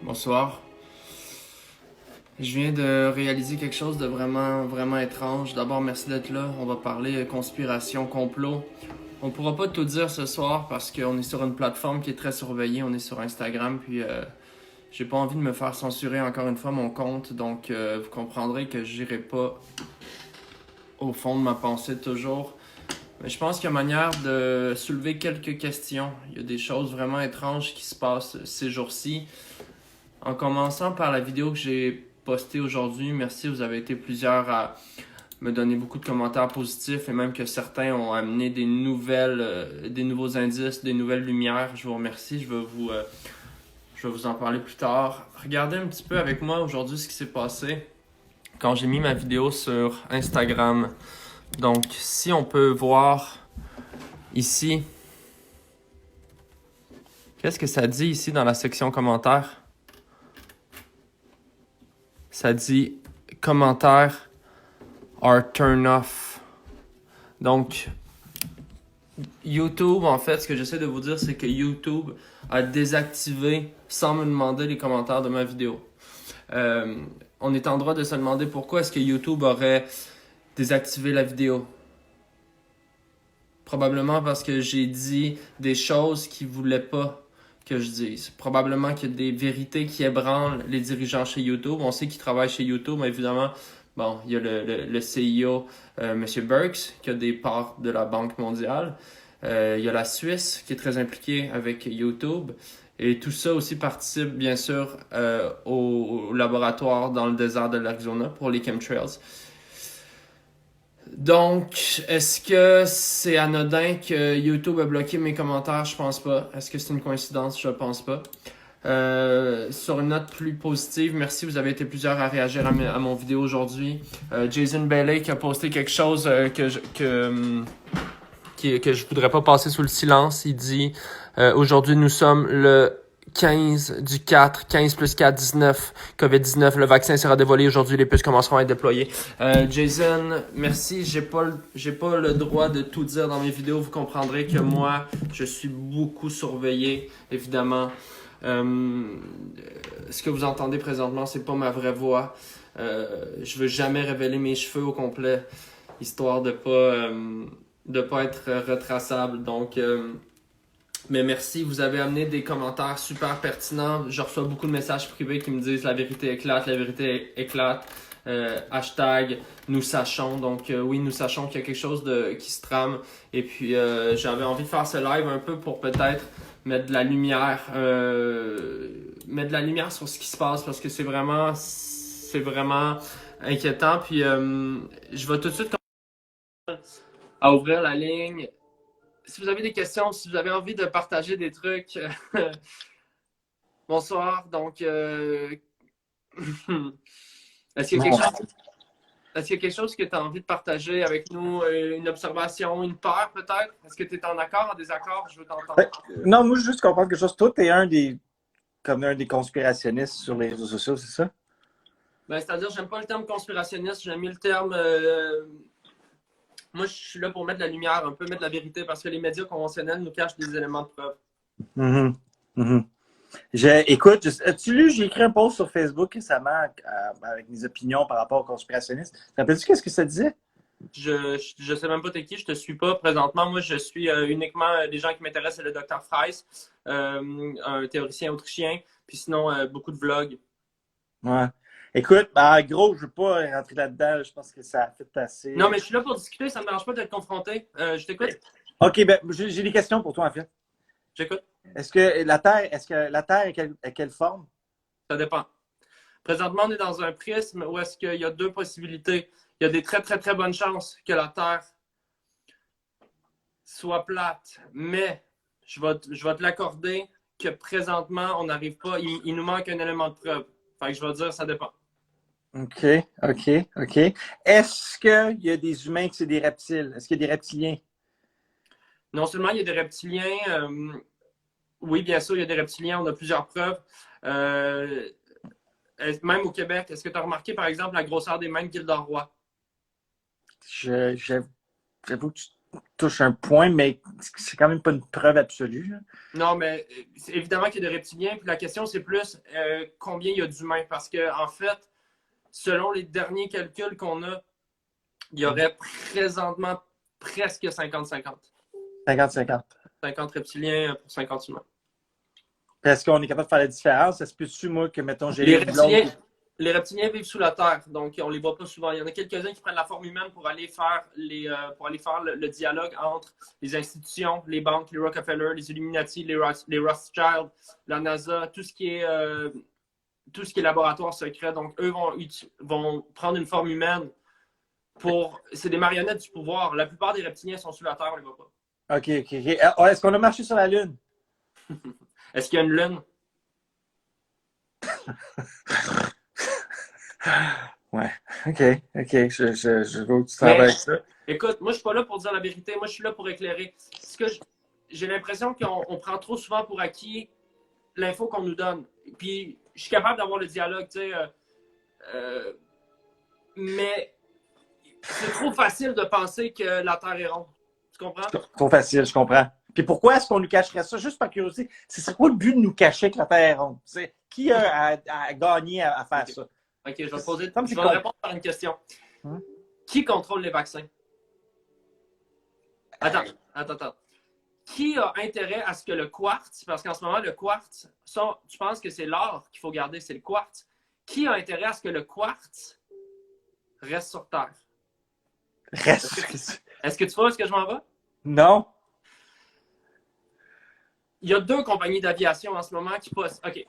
Bonsoir. Je viens de réaliser quelque chose de vraiment étrange. D'abord, merci d'être là. On va parler conspiration, complot. On pourra pas tout dire ce soir parce qu'on est sur une plateforme qui est très surveillée. On est sur Instagram, puis j'ai pas envie de me faire censurer encore une fois mon compte. Donc, vous comprendrez que j'irai pas au fond de ma pensée toujours. Mais je pense qu'il y a manière de soulever quelques questions. Il y a des choses vraiment étranges qui se passent ces jours-ci. En commençant par la vidéo que j'ai postée aujourd'hui, merci, vous avez été plusieurs à me donner beaucoup de commentaires positifs et même que certains ont amené des nouveaux indices, des nouvelles lumières. Je vous remercie, je vais vous en parler plus tard. Regardez un petit peu avec moi aujourd'hui ce qui s'est passé quand j'ai mis ma vidéo sur Instagram. Donc, si on peut voir ici, qu'est-ce que ça dit ici dans la section commentaires? Ça dit commentaires are turn off. Donc, YouTube, en fait, ce que j'essaie de vous dire, c'est que YouTube a désactivé sans me demander les commentaires de ma vidéo. On est en droit de se demander pourquoi est-ce que YouTube aurait désactivé la vidéo. Probablement parce que j'ai dit des choses qu'ils ne voulaient pas que je dise. Probablement qu'il y a des vérités qui ébranlent les dirigeants chez YouTube. On sait qu'ils travaillent chez YouTube, mais évidemment, bon, il y a le CEO, M. Burks, qui a des parts de la Banque mondiale. Il y a la Suisse, qui est très impliquée avec YouTube. Et tout ça aussi participe, bien sûr, au laboratoire dans le désert de l'Arizona pour les chemtrails. Donc, est-ce que c'est anodin que YouTube a bloqué mes commentaires? Je pense pas. Est-ce que c'est une coïncidence? Je pense pas. Sur une note plus positive, merci, vous avez été plusieurs à réagir à mon vidéo aujourd'hui. Jason Bailey qui a posté quelque chose que je voudrais pas passer sous le silence. Il dit aujourd'hui nous sommes le 15 du 4, 15 plus 4, 19, COVID-19, le vaccin sera dévoilé aujourd'hui, les puces commenceront à être déployées. Jason, merci, j'ai pas le droit de tout dire dans mes vidéos, vous comprendrez que moi, je suis beaucoup surveillé, évidemment. Ce que vous entendez présentement, c'est pas ma vraie voix. Je veux jamais révéler mes cheveux au complet, histoire de pas être retraçable, donc... Mais merci, vous avez amené des commentaires super pertinents. Je reçois beaucoup de messages privés qui me disent la vérité éclate. Hashtag nous sachons. Donc oui, nous sachons qu'il y a quelque chose qui se trame. Et puis j'avais envie de faire ce live un peu pour peut-être mettre de la lumière sur ce qui se passe parce que c'est vraiment inquiétant. Puis je vais tout de suite à ouvrir la ligne. Si vous avez des questions, si vous avez envie de partager des trucs, bonsoir. Donc, est-ce qu'il y a quelque chose que tu as envie de partager avec nous? Une observation, une peur peut-être? Est-ce que tu es en accord, en désaccord? Je veux t'entendre. Non, moi, je veux juste comprendre quelque chose. Toi, tu es comme un des conspirationnistes sur les réseaux sociaux, c'est ça? Ben, c'est-à-dire, j'aime pas le terme conspirationniste, j'aime mieux le terme... Moi, je suis là pour mettre la lumière, un peu mettre la vérité, parce que les médias conventionnels nous cachent des éléments de preuve. Mhm. Mhm. Écoute, as-tu lu, j'ai écrit un post sur Facebook récemment avec mes opinions par rapport aux conspirationnistes. Te rappelles-tu qu'est-ce que ça disait? Je sais même pas t'es qui, je te suis pas présentement. Moi, je suis uniquement des gens qui m'intéressent, c'est le Dr. Fries, un théoricien autrichien, puis sinon beaucoup de vlogs. Ouais. Écoute, en gros, je veux pas rentrer là-dedans. Je pense que ça a fait assez. Non, mais je suis là pour discuter, ça me dérange pas d'être confronté. Je t'écoute. OK, ben, j'ai des questions pour toi, en fait. J'écoute. Est-ce que la Terre est quelle forme? Ça dépend. Présentement, on est dans un prisme où est-ce qu'il y a deux possibilités. Il y a des très bonnes chances que la Terre soit plate, mais je vais te l'accorder que présentement, on n'arrive pas, il nous manque un élément de preuve. Fait que je vais dire, ça dépend. OK, OK, OK. Est-ce qu'il y a des humains qui c'est des reptiles? Est-ce qu'il y a des reptiliens? Non seulement il y a des reptiliens, oui, bien sûr, il y a des reptiliens, on a plusieurs preuves. Même au Québec, est-ce que tu as remarqué, par exemple, la grosseur des mains de Gilda Roy? J'avoue que touche un point, mais c'est quand même pas une preuve absolue. Là. Non, mais c'est évidemment qu'il y a des reptiliens. Puis la question, c'est plus combien il y a d'humains. Parce que, en fait, selon les derniers calculs qu'on a, il y aurait présentement presque 50-50. 50-50. 50 reptiliens pour 50 humains. Est-ce qu'on est capable de faire la différence? Est-ce que tu, moi, que, mettons, j'ai les reptiliens vivent sous la terre, donc on les voit pas souvent. Il y en a quelques-uns qui prennent la forme humaine pour aller faire le dialogue entre les institutions, les banques, les Rockefeller, les Illuminati, les Rothschild, la NASA, tout ce qui est laboratoire secret. Donc, eux vont prendre une forme humaine c'est des marionnettes du pouvoir. La plupart des reptiliens sont sous la terre, on les voit pas. OK. Est-ce qu'on a marché sur la Lune? Est-ce qu'il y a une lune? Ouais. OK. Je veux que tu travailles avec ça. Écoute, moi, je suis pas là pour dire la vérité. Moi, je suis là pour éclairer. J'ai l'impression qu'on prend trop souvent pour acquis l'info qu'on nous donne. Puis, je suis capable d'avoir le dialogue, tu sais. Mais c'est trop facile de penser que la Terre est ronde. Tu comprends? Trop facile, je comprends. Puis pourquoi est-ce qu'on nous cacherait ça? Juste par curiosité, c'est quoi le but de nous cacher que la Terre est ronde? Qui a gagné à faire ça? OK, je vais répondre par une question. Qui contrôle les vaccins? Attends. Qui a intérêt à ce que le quartz, parce qu'en ce moment, le quartz, tu penses que c'est l'or qu'il faut garder, c'est le quartz. Qui a intérêt à ce que le quartz reste sur Terre? Est-ce que tu vois où est-ce que je m'en vais? Non. Il y a 2 compagnies d'aviation en ce moment qui posent. OK.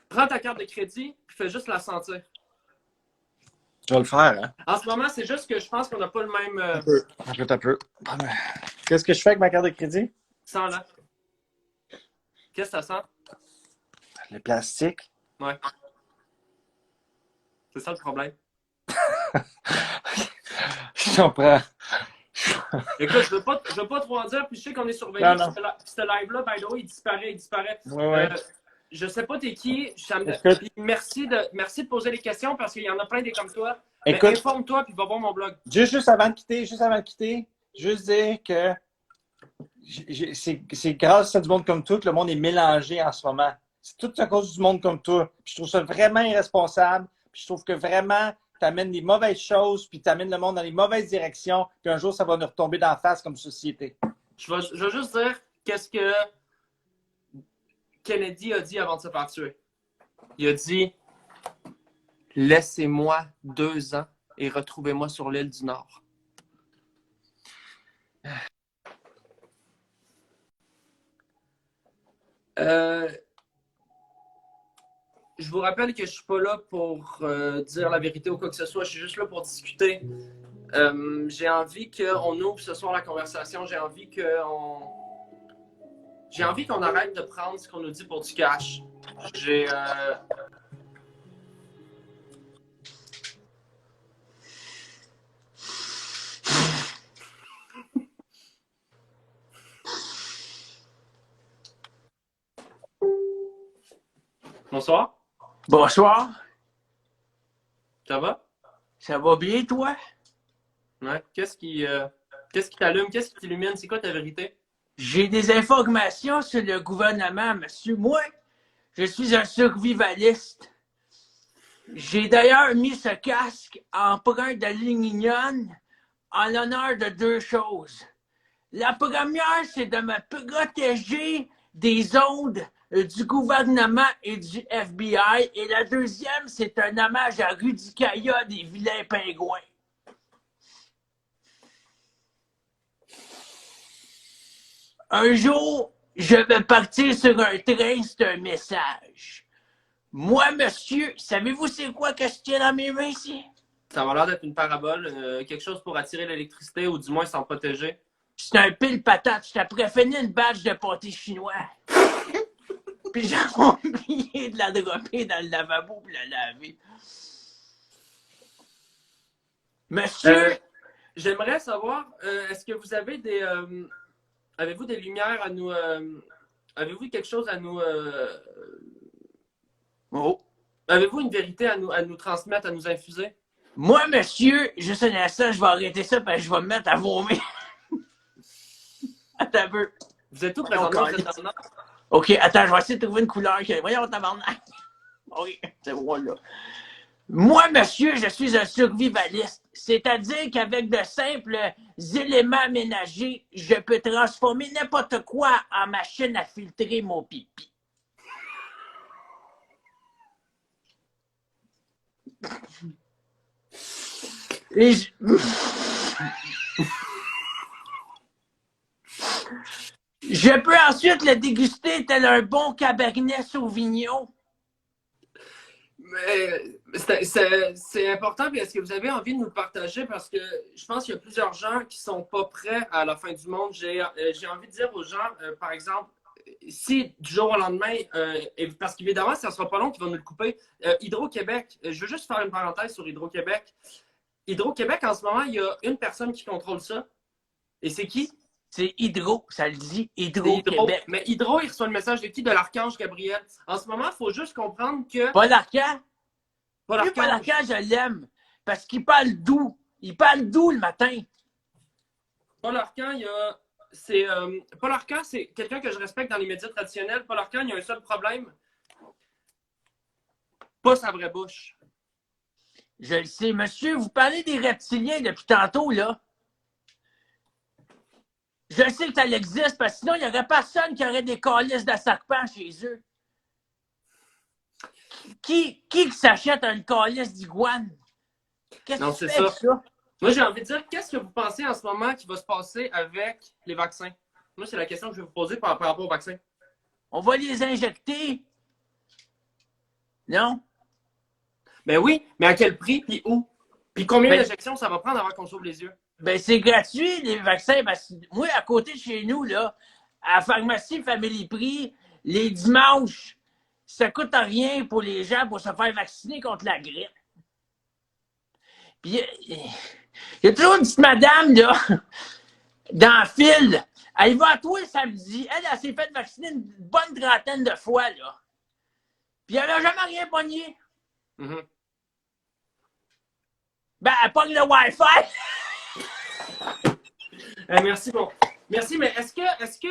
Prends ta carte de crédit, puis fais juste la sentir. Je vais le faire, hein? En ce moment, c'est juste que je pense qu'on n'a pas le même... Un peu. Qu'est-ce que je fais avec ma carte de crédit? Sens-la. Qu'est-ce que ça sent? Le plastique. Ouais. C'est ça le problème. Je comprends. Écoute, je veux pas trop en dire, puis je sais qu'on est surveillé. Ce live-là, by the way, il disparaît. Ouais. Je sais pas t'es qui. Merci de poser les questions parce qu'il y en a plein des comme toi. Écoute, mais informe-toi puis va voir mon blog. Juste avant de quitter, juste dire que c'est grâce à du monde comme toi que le monde est mélangé en ce moment. C'est tout à cause du monde comme toi. Puis je trouve ça vraiment irresponsable. Puis je trouve que vraiment, tu amènes des mauvaises choses, puis tu amènes le monde dans les mauvaises directions, puis un jour, ça va nous retomber d'en face comme société. Je vais juste dire qu'est-ce que Kennedy a dit avant de se faire tuer. Il a dit « Laissez-moi 2 ans et retrouvez-moi sur l'île du Nord. » Je vous rappelle que je suis pas là pour dire la vérité ou quoi que ce soit. Je suis juste là pour discuter. J'ai envie qu'on ouvre ce soir la conversation. J'ai envie qu'on arrête de prendre ce qu'on nous dit pour du cash. Bonsoir. Bonsoir. Ça va? Ça va bien, toi? Ouais. Qu'est-ce qui t'allume? Qu'est-ce qui t'illumine? C'est quoi ta vérité? J'ai des informations sur le gouvernement, monsieur. Moi, je suis un survivaliste. J'ai d'ailleurs mis ce casque empreint de lignone en l'honneur de 2 choses. La première, c'est de me protéger des ondes du gouvernement et du FBI. Et la deuxième, c'est un hommage à Rudy Kaya des vilains pingouins. Un jour, je vais partir sur un train, c'est un message. Moi, monsieur, savez-vous c'est quoi que je tiens dans mes mains ici? Ça va l'air d'être une parabole, quelque chose pour attirer l'électricité ou du moins s'en protéger. C'est un pile patate. Je t'ai fini une badge de pâté chinois. Puis j'ai oublié de la dropper dans le lavabo pour la laver. Monsieur! J'aimerais savoir, est-ce que vous avez avez-vous des lumières à nous... avez-vous quelque chose à nous... Oh! Avez-vous une vérité à nous transmettre, à nous infuser? Moi, monsieur, juste un instant, je vais arrêter ça parce que je vais me mettre à vomir. T'as peu. Vous êtes où présentement? Vous êtes dans le nord? OK, attends, je vais essayer de trouver une couleur. Voyons, tabarnak. Oui, c'est bon, là. Moi, monsieur, je suis un survivaliste. C'est-à-dire qu'avec de simples éléments aménagés, je peux transformer n'importe quoi en machine à filtrer mon pipi. Et je peux ensuite le déguster tel un bon Cabernet Sauvignon. Mais c'est important, puis est-ce que vous avez envie de nous le partager? Parce que je pense qu'il y a plusieurs gens qui sont pas prêts à la fin du monde. J'ai envie de dire aux gens, par exemple, si du jour au lendemain, parce qu'évidemment, ça sera pas long qu'ils vont nous le couper, Hydro-Québec, je veux juste faire une parenthèse sur Hydro-Québec. Hydro-Québec, en ce moment, il y a une personne qui contrôle ça. Et c'est qui? C'est Hydro, ça le dit, Hydro-Québec. Mais Hydro, il reçoit le message de qui? De l'Archange Gabriel. En ce moment, il faut juste comprendre que... Paul Arcand? Paul Lui, Paul Arcand, je l'aime. Parce qu'il parle doux. Il parle doux le matin. Paul Arcand, Paul Arcand, c'est quelqu'un que je respecte dans les médias traditionnels. Paul Arcand, il y a un seul problème. Pas sa vraie bouche. Je le sais. Monsieur, vous parlez des reptiliens depuis tantôt, là. Je sais que ça existe, parce que sinon, il n'y aurait personne qui aurait des calices de serpent chez eux. Qui s'achète un calice d'iguane? Qu'est-ce que tu fais avec ça? Moi, j'ai envie de dire, qu'est-ce que vous pensez en ce moment qui va se passer avec les vaccins? Moi, c'est la question que je vais vous poser par rapport aux vaccins. On va les injecter? Non? Ben oui, mais à quel prix, puis où? Puis combien d'injections ça va prendre avant qu'on s'ouvre les yeux? Ben, c'est gratuit, les vaccins. Parce que moi, à côté de chez nous, là, à la pharmacie Family Prix, les dimanches, ça coûte rien pour les gens pour se faire vacciner contre la grippe. Puis, il y a toujours une petite madame, là, dans le fil. Elle va à toi le samedi. Elle s'est fait vacciner une bonne trentaine de fois, là. Puis, elle n'a jamais rien pogné. Mm-hmm. Ben, elle pogne le Wi-Fi. Merci, bon. Merci, mais est-ce que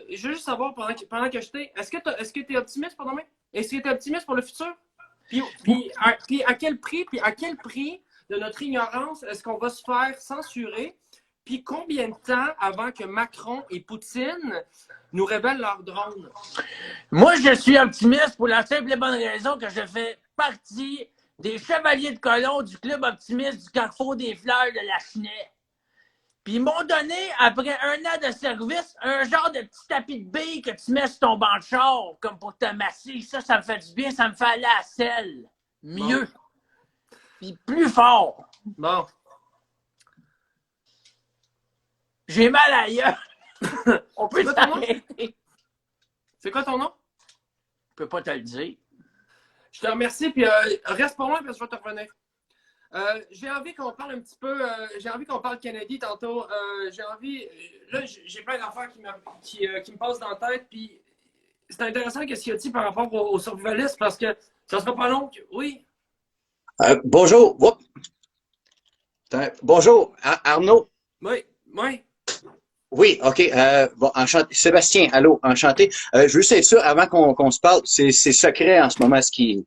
je veux juste savoir pendant que je t'ai, est-ce que tu es optimiste pour demain? Est-ce que tu es optimiste pour le futur? Puis à quel prix de notre ignorance est-ce qu'on va se faire censurer? Puis combien de temps avant que Macron et Poutine nous révèlent leurs drones? Moi, je suis optimiste pour la simple et bonne raison que je fais partie des chevaliers de colon du club optimiste du Carrefour des Fleurs de la Chenet. Puis ils m'ont donné, après 1 an de service, un genre de petit tapis de billes que tu mets sur ton banc de char, comme pour te masser. Ça me fait du bien, ça me fait aller à la selle. Mieux. Bon. Puis plus fort. Bon. J'ai mal ailleurs. On peut s'arrêter. C'est quoi ton nom? Je peux pas te le dire. Je te remercie, puis reste pour moi parce que je vais te revenir. J'ai envie qu'on parle un petit peu, j'ai envie qu'on parle Kennedy tantôt. J'ai plein d'affaires qui me passent dans la tête, puis c'est intéressant ce qu'il a dit par rapport aux survivalistes parce que ça sera pas long. Oui. Bonjour. Bonjour, Arnaud. Oui. Oui, OK. Bon, enchanté. Sébastien, allô, enchanté. Je veux juste être sûr, avant qu'on se parle, c'est secret en ce moment, il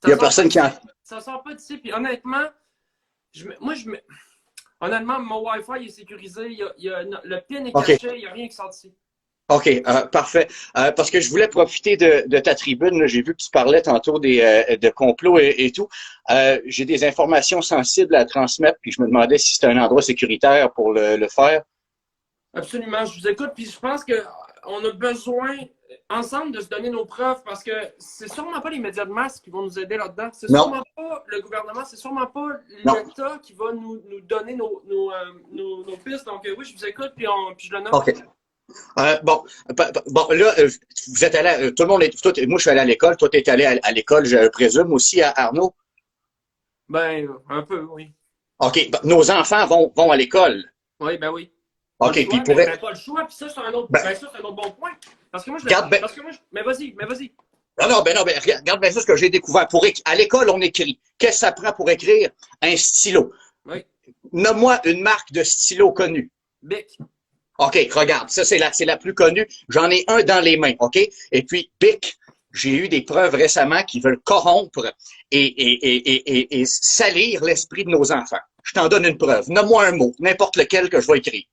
y a personne qui en... Ça sort pas d'ici, puis honnêtement, honnêtement, mon Wi-Fi est sécurisé, le PIN est caché, il n'y a rien qui sort d'ici. OK, parfait. Parce que je voulais profiter de ta tribune. J'ai vu que tu parlais tantôt de complots et tout. J'ai des informations sensibles à transmettre, puis je me demandais si c'était un endroit sécuritaire pour le faire. Absolument, je vous écoute, puis je pense qu'on a besoin ensemble de se donner nos preuves parce que c'est sûrement pas les médias de masse qui vont nous aider là-dedans. C'est sûrement pas le gouvernement, c'est sûrement pas l'État qui va nous donner nos pistes. Donc oui, je vous écoute, puis je le note. OK. Bon, là, vous êtes allé, tout le monde est, moi je suis allé à l'école, toi tu es allé à l'école, je présume aussi, à Arnaud? Ben, un peu, oui. OK, nos enfants vont à l'école. Oui, ben oui. OK, puis pourrait... pas le choix, puis ça, c'est un autre bon point. Parce que moi, mais vas-y. Non, regarde bien ça ce que j'ai découvert. À l'école, on écrit. Qu'est-ce que ça prend pour écrire? Un stylo. Oui. Nomme-moi une marque de stylo connue. Bic. OK, regarde, ça, c'est la plus connue. J'en ai un dans les mains, OK? Et puis, BIC, j'ai eu des preuves récemment qui veulent corrompre et salir l'esprit de nos enfants. Je t'en donne une preuve. Nomme-moi un mot, n'importe lequel que je vais écrire.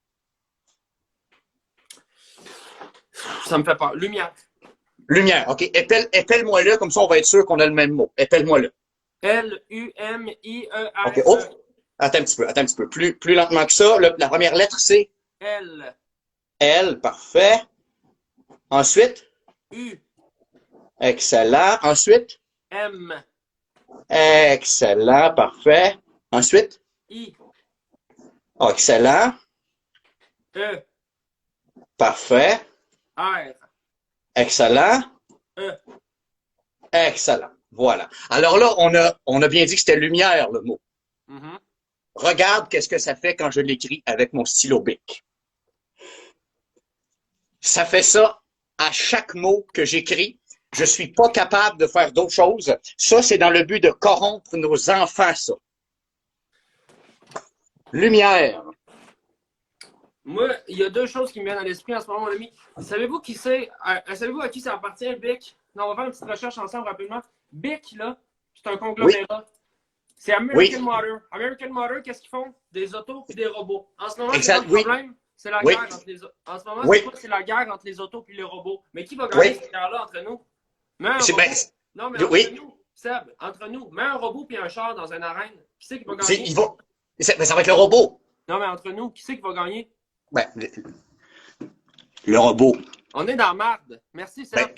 Ça me fait peur. Lumière. Lumière, OK? Épelle-moi-le, comme ça, on va être sûr qu'on a le même mot. Épelle-moi-le. L-U-M-I-E-R-E. OK, oh! Attends un petit peu. Plus lentement que ça. La première lettre, c'est L. L, parfait. Ensuite, U. excellent. Ensuite, M. excellent, parfait. Ensuite, I. excellent, E. parfait, R. excellent, E. excellent. Voilà. Alors là, on a bien dit que c'était lumière, le mot. Mhm. Regarde qu'est-ce que ça fait quand je l'écris avec mon stylo Bic. Ça fait ça à chaque mot que j'écris. Je suis pas capable de faire d'autres choses. Ça, c'est dans le but de corrompre nos enfants, ça. Lumière. Moi, il y a deux choses qui me viennent à l'esprit en ce moment, mon ami. Savez-vous qui c'est? Savez-vous à qui ça appartient, BIC? Non, on va faire une petite recherche ensemble rapidement. BIC, là, c'est un conglomérat. C'est American Water. American Water, qu'est-ce qu'ils font? Des autos et des robots. En ce moment, c'est le problème. C'est la guerre entre les autos. En ce moment, c'est la guerre entre les autos et les robots. Mais qui va gagner cette guerre-là entre nous? Mais un robot. Non, mais entre nous, Seb, entre nous, mets un robot et un char dans une arène. Qui c'est qui va gagner? Mais ça va être le robot. Non, mais entre nous, qui c'est qui va gagner? Ben, le robot. On est dans la marde. Merci, Seb.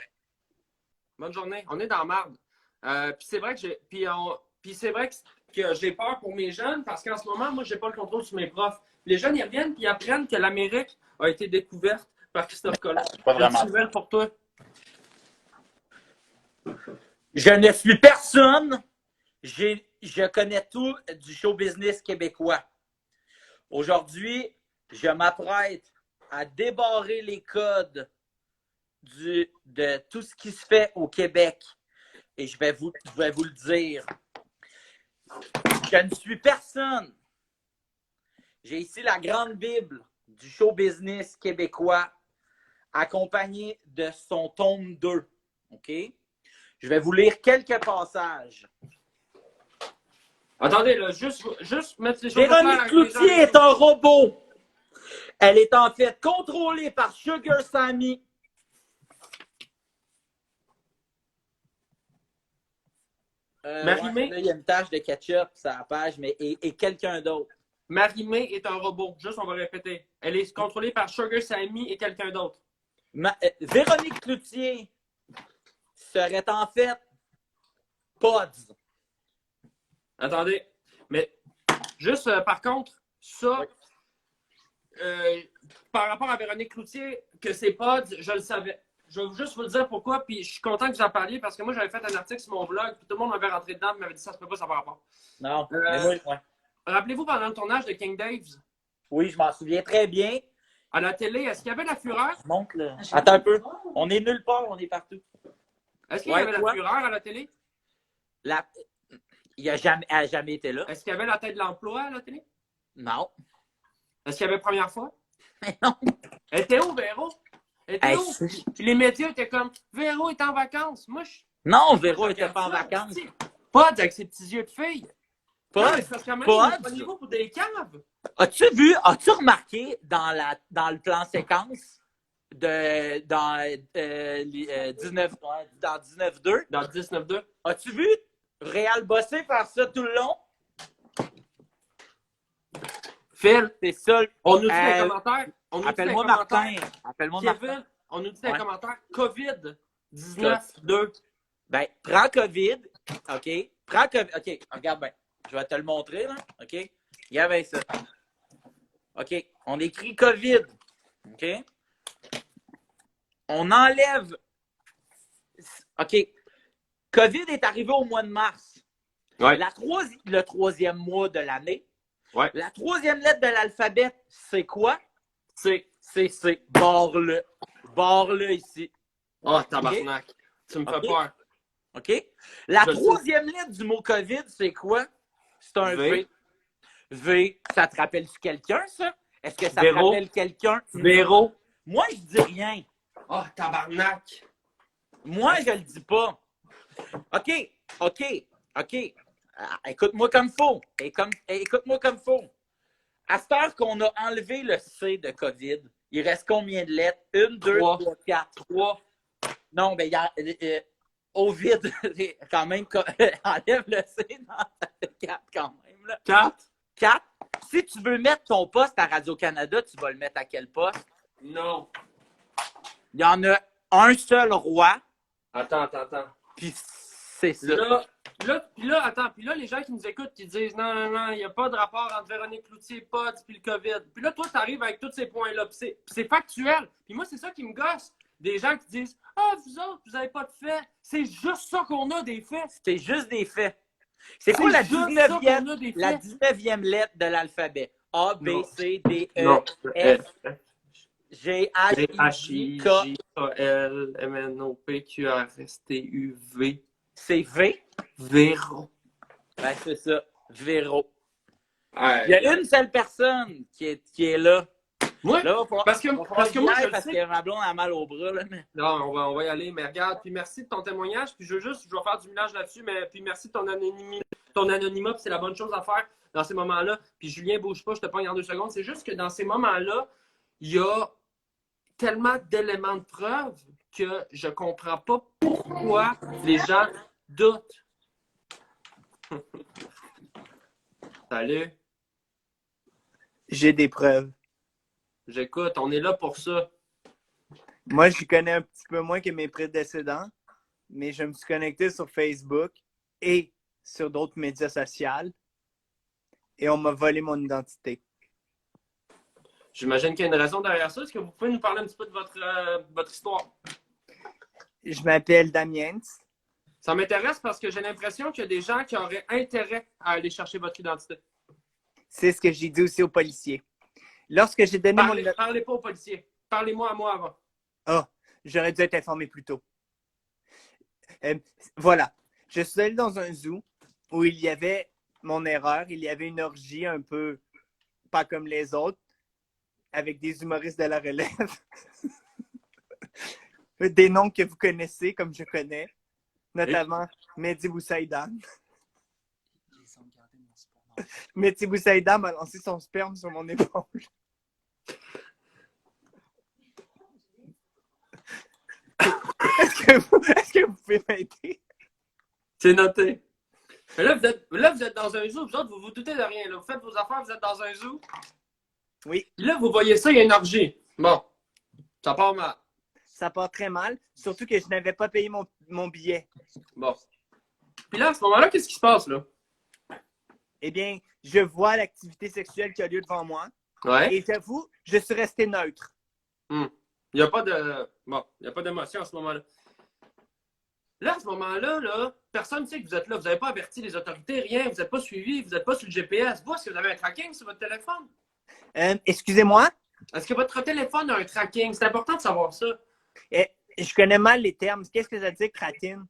Bonne journée. On est dans la marde. Puis c'est vrai que j'ai peur pour mes jeunes parce qu'en ce moment, moi, j'ai pas le contrôle sur mes profs. Les jeunes, ils reviennent et ils apprennent que l'Amérique a été découverte par Christophe Colomb. Pas vraiment. Une nouvelle pour toi. Je ne suis personne. Je connais tout du show business québécois. Aujourd'hui, je m'apprête à débarrer les codes de tout ce qui se fait au Québec. Et je vais vous le dire. Je ne suis personne. J'ai ici la grande Bible du show business québécois accompagnée de son tome 2. OK? Je vais vous lire quelques passages. Attendez, là, juste mettre les choses au clair Véronique avec les Cloutier gens. est un robot. Elle est en fait contrôlée par Sugar Sammy. Marie-Mé. Là, il y a une tache de ketchup sur la page, mais et quelqu'un d'autre. Marie-Mé est un robot. Juste, on va répéter. Elle est contrôlée par Sugar Sammy et quelqu'un d'autre. Véronique Cloutier serait en fait Pods. Attendez. Mais juste, par contre, ça, par rapport à Véronique Cloutier, que c'est pas, je le savais. Je vais juste vous le dire pourquoi, puis je suis content que vous en parliez parce que moi, j'avais fait un article sur mon blog, puis tout le monde m'avait rentré dedans, et m'avait dit ça se peut pas, ça par rapport. Non, mais moi, ouais. Rappelez-vous pendant le tournage de King Dave's, Oui, je m'en souviens très bien. à la télé, est-ce qu'il y avait la fureur? Monte là. Attends un peu. On est nulle part, on est partout. Est-ce qu'il y avait la fureur à la télé? Elle n'a jamais été là. Est-ce qu'il y avait la tête de l'emploi à la télé? Non. Est-ce qu'il y avait première fois? Mais non. Elle était où, Véro? Elle était où? Puis les médias étaient comme, Véro est en vacances. Moi, Non, Véro n'était pas en vacances. Pas avec ses petits yeux de fille. Pas. Prenez-vous pour des caves. As-tu remarqué dans le plan séquence dans 19-2? Dans 19-2. As-tu vu Réal Bossé faire ça tout le long? Phil, c'est ça. On nous dit dans les commentaires. Appelle-moi Martin. Appelle-moi Kevin, Martin. on nous dit dans les commentaires COVID-19-2. Ben, prends COVID. OK? Prends COVID. OK, regarde bien. Je vais te le montrer, là. OK? Regarde bien ça. OK? On écrit COVID. OK? On enlève. OK. COVID est arrivé au mois de mars. Ouais. Le troisième mois de l'année. Ouais. La troisième lettre de l'alphabet, c'est quoi? C'est. Barre-le. Barre-le ici. Oh, tabarnak. Tu me fais peur. OK? La troisième lettre du mot COVID, c'est quoi? C'est un V. V, ça te rappelle-tu quelqu'un, ça? Est-ce que ça te Véro. rappelle quelqu'un? Véro. Moi, je dis rien. Oh, tabarnak! Moi, je le dis pas. OK. Écoute-moi comme faut. Écoute-moi comme faut. À cette heure qu'on a enlevé le C de COVID, il reste combien de lettres? 1, 2, 3, 4. 3. Non, ben, il y a au vide, quand même, enlève le C dans 4 quand même. Là. 4. 4. Si tu veux mettre ton poste à Radio-Canada, tu vas le mettre à quel poste? Non. Il y en a un seul roi, Attends. puis c'est ça. Puis là, les gens qui nous écoutent, qui disent non, il n'y a pas de rapport entre Véronique Cloutier, PODS, puis le COVID. Puis là, toi, tu arrives avec tous ces points-là, puis c'est factuel. Puis moi, c'est ça qui me gosse. Des gens qui disent vous autres, vous n'avez pas de faits. C'est juste ça qu'on a, des faits. C'est juste des faits. C'est quoi la 19e lettre de l'alphabet? A, B, C, D, E, F, G, H, I, J, K, L, M, N, O, P, Q, R, S, T, U, V. C'est V. Véro. Ben, c'est ça. Véro. Ouais. Il y a une seule personne qui est là. Moi, Là, parce que moi, je le parce sais. que ma blonde a mal au bras. Là, mais... Non, on va y aller, mais regarde, puis merci de ton témoignage, puis je vais faire du ménage là-dessus, mais puis merci de ton anonymat, puis c'est la bonne chose à faire dans ces moments-là. Puis Julien, bouge pas, je te pogne en 2 secondes. C'est juste que dans ces moments-là, il y a tellement d'éléments de preuve que je comprends pas pourquoi les gens doutent. Salut, J'ai des preuves. j'écoute, on est là pour ça. Moi, je connais un petit peu moins que mes prédécédents, mais je me suis connecté sur Facebook et sur d'autres médias sociaux et on m'a volé mon identité. J'imagine qu'il y a une raison derrière ça. Est-ce que vous pouvez nous parler un petit peu de votre histoire? Je m'appelle Damien. Ça m'intéresse parce que j'ai l'impression qu'il y a des gens qui auraient intérêt à aller chercher votre identité. C'est ce que j'ai dit aussi aux policiers. Lorsque j'ai donné Parlez pas aux policiers. Parlez-moi à moi avant. Ah, j'aurais dû être informé plus tôt. Voilà. Je suis allé dans un zoo où il y avait mon erreur. Il y avait une orgie un peu pas comme les autres, avec des humoristes de la relève. Des noms que vous connaissez, comme je connais, notamment Mehdi Boussaïdan. Mehdi Boussaïdan m'a lancé son sperme sur mon épaule. Est-ce que vous pouvez m'aider? C'est noté. Mais là, vous êtes dans un zoo. Vous autres, vous vous doutez de rien. Là. Vous faites vos affaires, vous êtes dans un zoo. Oui. Puis là, vous voyez ça, il y a une orgie. Bon, ça part mal. Ça part très mal, surtout que je n'avais pas payé mon billet. Bon. Puis là, à ce moment-là, qu'est-ce qui se passe, là? Eh bien, je vois l'activité sexuelle qui a lieu devant moi. Ouais. Et j'avoue, je suis resté neutre. Il n'y a pas de... Bon, il n'y a pas d'émotion à ce moment-là. Là, à ce moment-là, là, personne ne sait que vous êtes là. Vous n'avez pas averti les autorités, rien. Vous n'êtes pas suivi, vous n'êtes pas sur le GPS. Vous, est-ce que vous avez un tracking sur votre téléphone? Excusez-moi, Est-ce que votre téléphone a un tracking? C'est important de savoir ça. je connais mal les termes. Qu'est-ce que ça dit, cratine?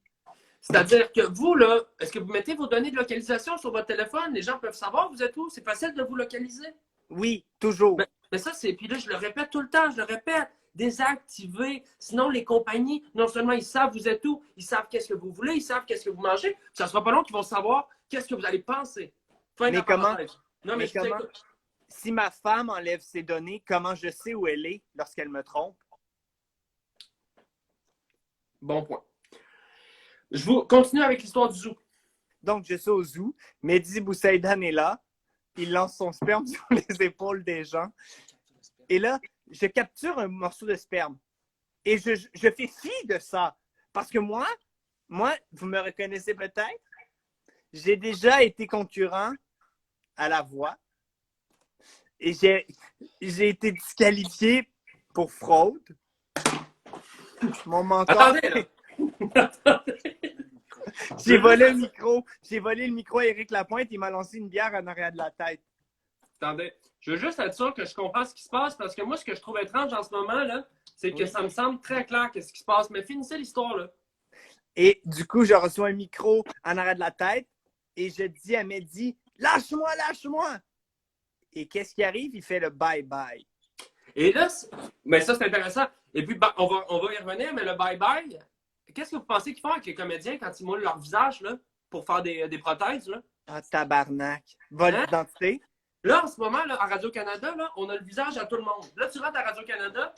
C'est-à-dire que vous, là, est-ce que vous mettez vos données de localisation sur votre téléphone? Les gens peuvent savoir vous êtes où? C'est facile de vous localiser. Oui, toujours. Mais ça, c'est... Puis là, je le répète tout le temps, je le répète. Désactiver. Sinon, les compagnies, non seulement ils savent vous êtes où, ils savent qu'est-ce que vous voulez, ils savent qu'est-ce que vous mangez. Ça ne sera pas long qu'ils vont savoir qu'est-ce que vous allez penser. Fin de Mais la comment? parenthèse. Non, mais je comment? t'écoute. Si ma femme enlève ses données, comment je sais où elle est lorsqu'elle me trompe? Bon point. Je vous continue avec l'histoire du zoo. Donc, je suis au zoo. Mehdi Boussaïdan est là. Il lance son sperme sur les épaules des gens. Et là, je capture un morceau de sperme. Et je fais fi de ça. Parce que moi, vous me reconnaissez peut-être, j'ai déjà été concurrent à la voix. Et j'ai été disqualifié pour fraude. Mon mentor... Attendez, là. J'ai volé le micro. J'ai volé le micro à Éric Lapointe. Il m'a lancé une bière en arrière de la tête. Attendez. Je veux juste être sûr que je comprends ce qui se passe parce que moi, ce que je trouve étrange en ce moment, là, c'est que ça me semble très clair qu'est-ce qui se passe. Mais finissez l'histoire, là. Et du coup, je reçois un micro en arrière de la tête et je dis à Mehdi, lâche-moi, lâche-moi. Et qu'est-ce qui arrive? Il fait le bye-bye. Et là, mais ça, c'est intéressant. Et puis, on va y revenir, mais le bye-bye, qu'est-ce que vous pensez qu'ils font avec les comédiens quand ils moulent leur visage là, pour faire des prothèses? Là? Ah, tabarnak. Vol Hein? d'identité. Là, en ce moment, là, à Radio-Canada, là, on a le visage à tout le monde. Là, tu rentres à Radio-Canada,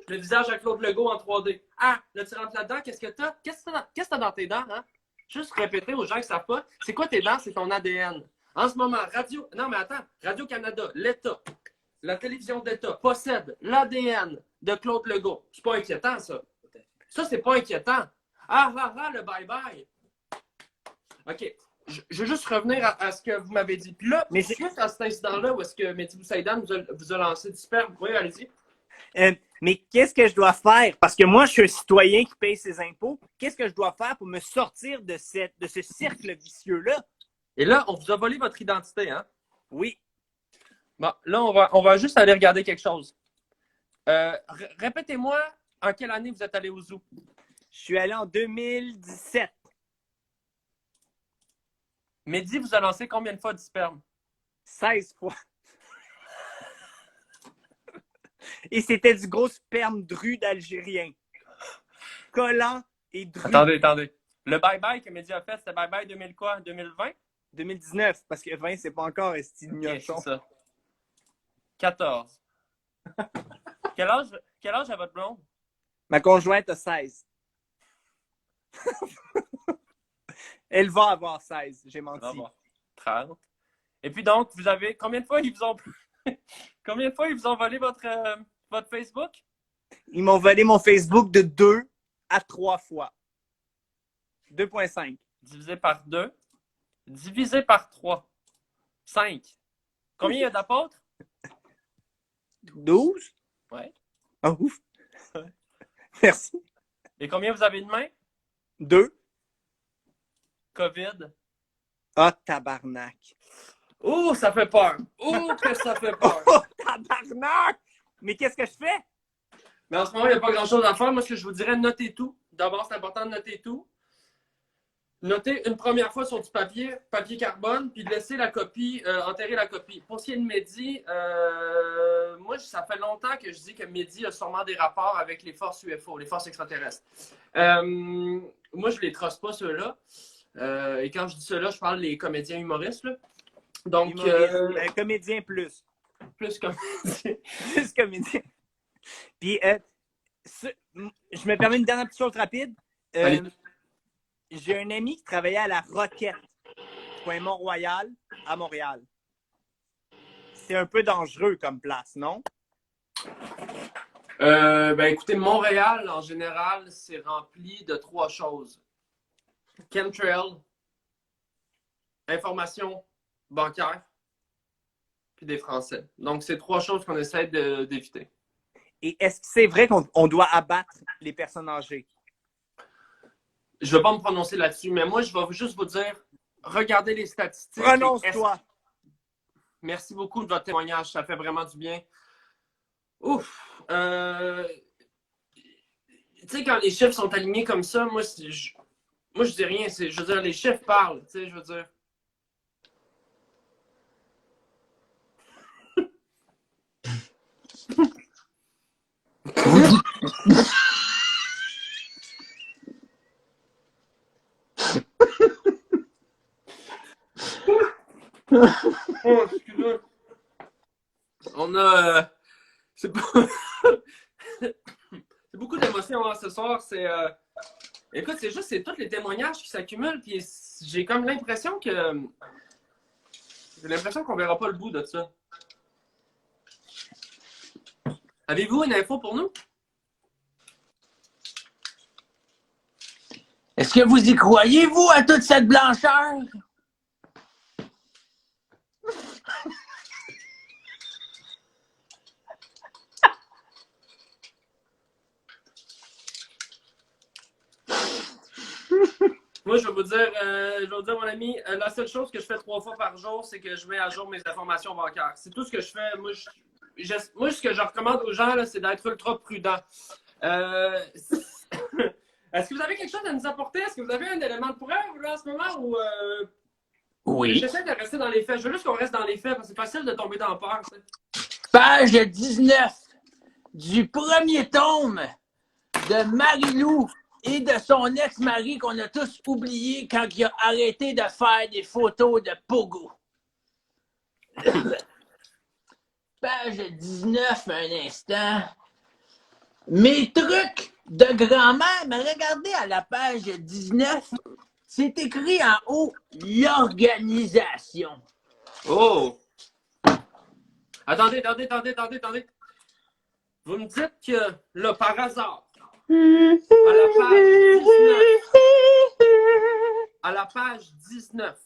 le visage à Claude Legault en 3D. Ah, là, tu rentres là-dedans, qu'est-ce que t'as? Qu'est-ce que t'as dans tes dents, hein? Juste répéter aux gens qui ne savent pas, c'est quoi tes dents? C'est ton ADN. En ce moment, Non, mais attends, Radio-Canada, l'État, la télévision d'État possède l'ADN de Claude Legault. C'est pas inquiétant, ça. Ça, c'est pas inquiétant. Le bye-bye. OK. Je veux juste revenir à ce que vous m'avez dit. Puis là, Mais suite à cet incident-là où est-ce que Mehdi Boussaïdan vous a lancé du sperme, oui, allez-y. Mais qu'est-ce que je dois faire? Parce que moi, je suis un citoyen qui paye ses impôts. Qu'est-ce que je dois faire pour me sortir de ce cercle vicieux-là? Et là, on vous a volé votre identité, hein? Oui. Bon, là, on va juste aller regarder quelque chose. Répétez-moi, en quelle année vous êtes allé au zoo? Je suis allé en 2017. Mehdi vous a lancé combien de fois du sperme? 16 fois. Et c'était du gros sperme dru d'Algérien. Collant et dru. Attendez. Le bye-bye que Mehdi a fait, c'était bye-bye 2000 quoi? 2020? 2019, parce que 20, c'est pas encore un style Ok, gnochon. c'est ça. 14. Quel âge a votre blonde? Ma conjointe a 16. Elle va avoir 16, j'ai menti. Ah bon. 30. Et puis donc, vous avez. Combien de fois ils vous ont. Combien de fois ils vous ont volé votre Facebook? Ils m'ont volé mon Facebook de 2 à 3 fois. 2,5. Divisé par 2. Divisé par 3. 5. Combien il y a d'apôtres? 12? Ouais. Ah, ouf. Merci. Et combien vous avez de mains? 2. COVID. Ah, tabarnak. Oh, ça fait peur. Oh, que ça fait peur. Oh, tabarnak! Mais qu'est-ce que je fais? Mais en ce moment, il n'y a pas grand-chose à faire. Moi, ce que je vous dirais, notez tout. D'abord, c'est important de noter tout. Notez une première fois sur du papier carbone, puis de laisser la copie, enterrer la copie. Pour ce qui est de Mehdi, moi, ça fait longtemps que je dis que Mehdi a sûrement des rapports avec les forces UFO, les forces extraterrestres. Moi, je ne les trosse pas, ceux-là. Et quand je dis cela, je parle des comédiens humoristes. Là. Donc, comédien plus. plus comédien. Plus comédien. Puis, je me permets une dernière petite chose rapide. J'ai un ami qui travaillait à la Roquette, coin Mont-Royal, à Montréal. C'est un peu dangereux comme place, non? Écoutez, Montréal, en général, c'est rempli de 3 choses. Chemtrail, information bancaire, puis des Français. Donc, c'est 3 choses qu'on essaie d'éviter. Et est-ce que c'est vrai qu'on doit abattre les personnes âgées? Je ne vais pas me prononcer là-dessus, mais moi, je vais juste vous dire, regardez les statistiques. Prononce-toi! Merci beaucoup de votre témoignage, ça fait vraiment du bien. Ouf! Tu sais, quand les chiffres sont alignés comme ça, moi, je dis rien. Je veux dire, les chiffres parlent, tu sais, je veux dire. Oh, excusez. On a. C'est beaucoup d'émotions hein, ce soir. Écoute, c'est tous les témoignages qui s'accumulent. Puis j'ai comme l'impression que. J'ai l'impression qu'on verra pas le bout de ça. Avez-vous une info pour nous? Est-ce que vous y croyez, vous, à toute cette blancheur? Moi, je vais vous dire, mon ami, la seule chose que je fais 3 fois par jour, c'est que je mets à jour mes informations bancaires. C'est tout ce que je fais. Moi, ce que je recommande aux gens, là, c'est d'être ultra prudent. Est-ce que vous avez quelque chose à nous apporter? Est-ce que vous avez un élément de preuve là, en ce moment? Oui. J'essaie de rester dans les faits. Je veux juste qu'on reste dans les faits parce que c'est facile de tomber dans la peur. Page 19 du premier tome de Marie-Lou et de son ex-mari qu'on a tous oublié quand il a arrêté de faire des photos de Pogo. Page 19, un instant. Mes trucs de grand-mère, mais regardez à la page 19, c'est écrit en haut l'organisation. Oh! Attendez. Vous me dites que, là, par hasard, à la page 19,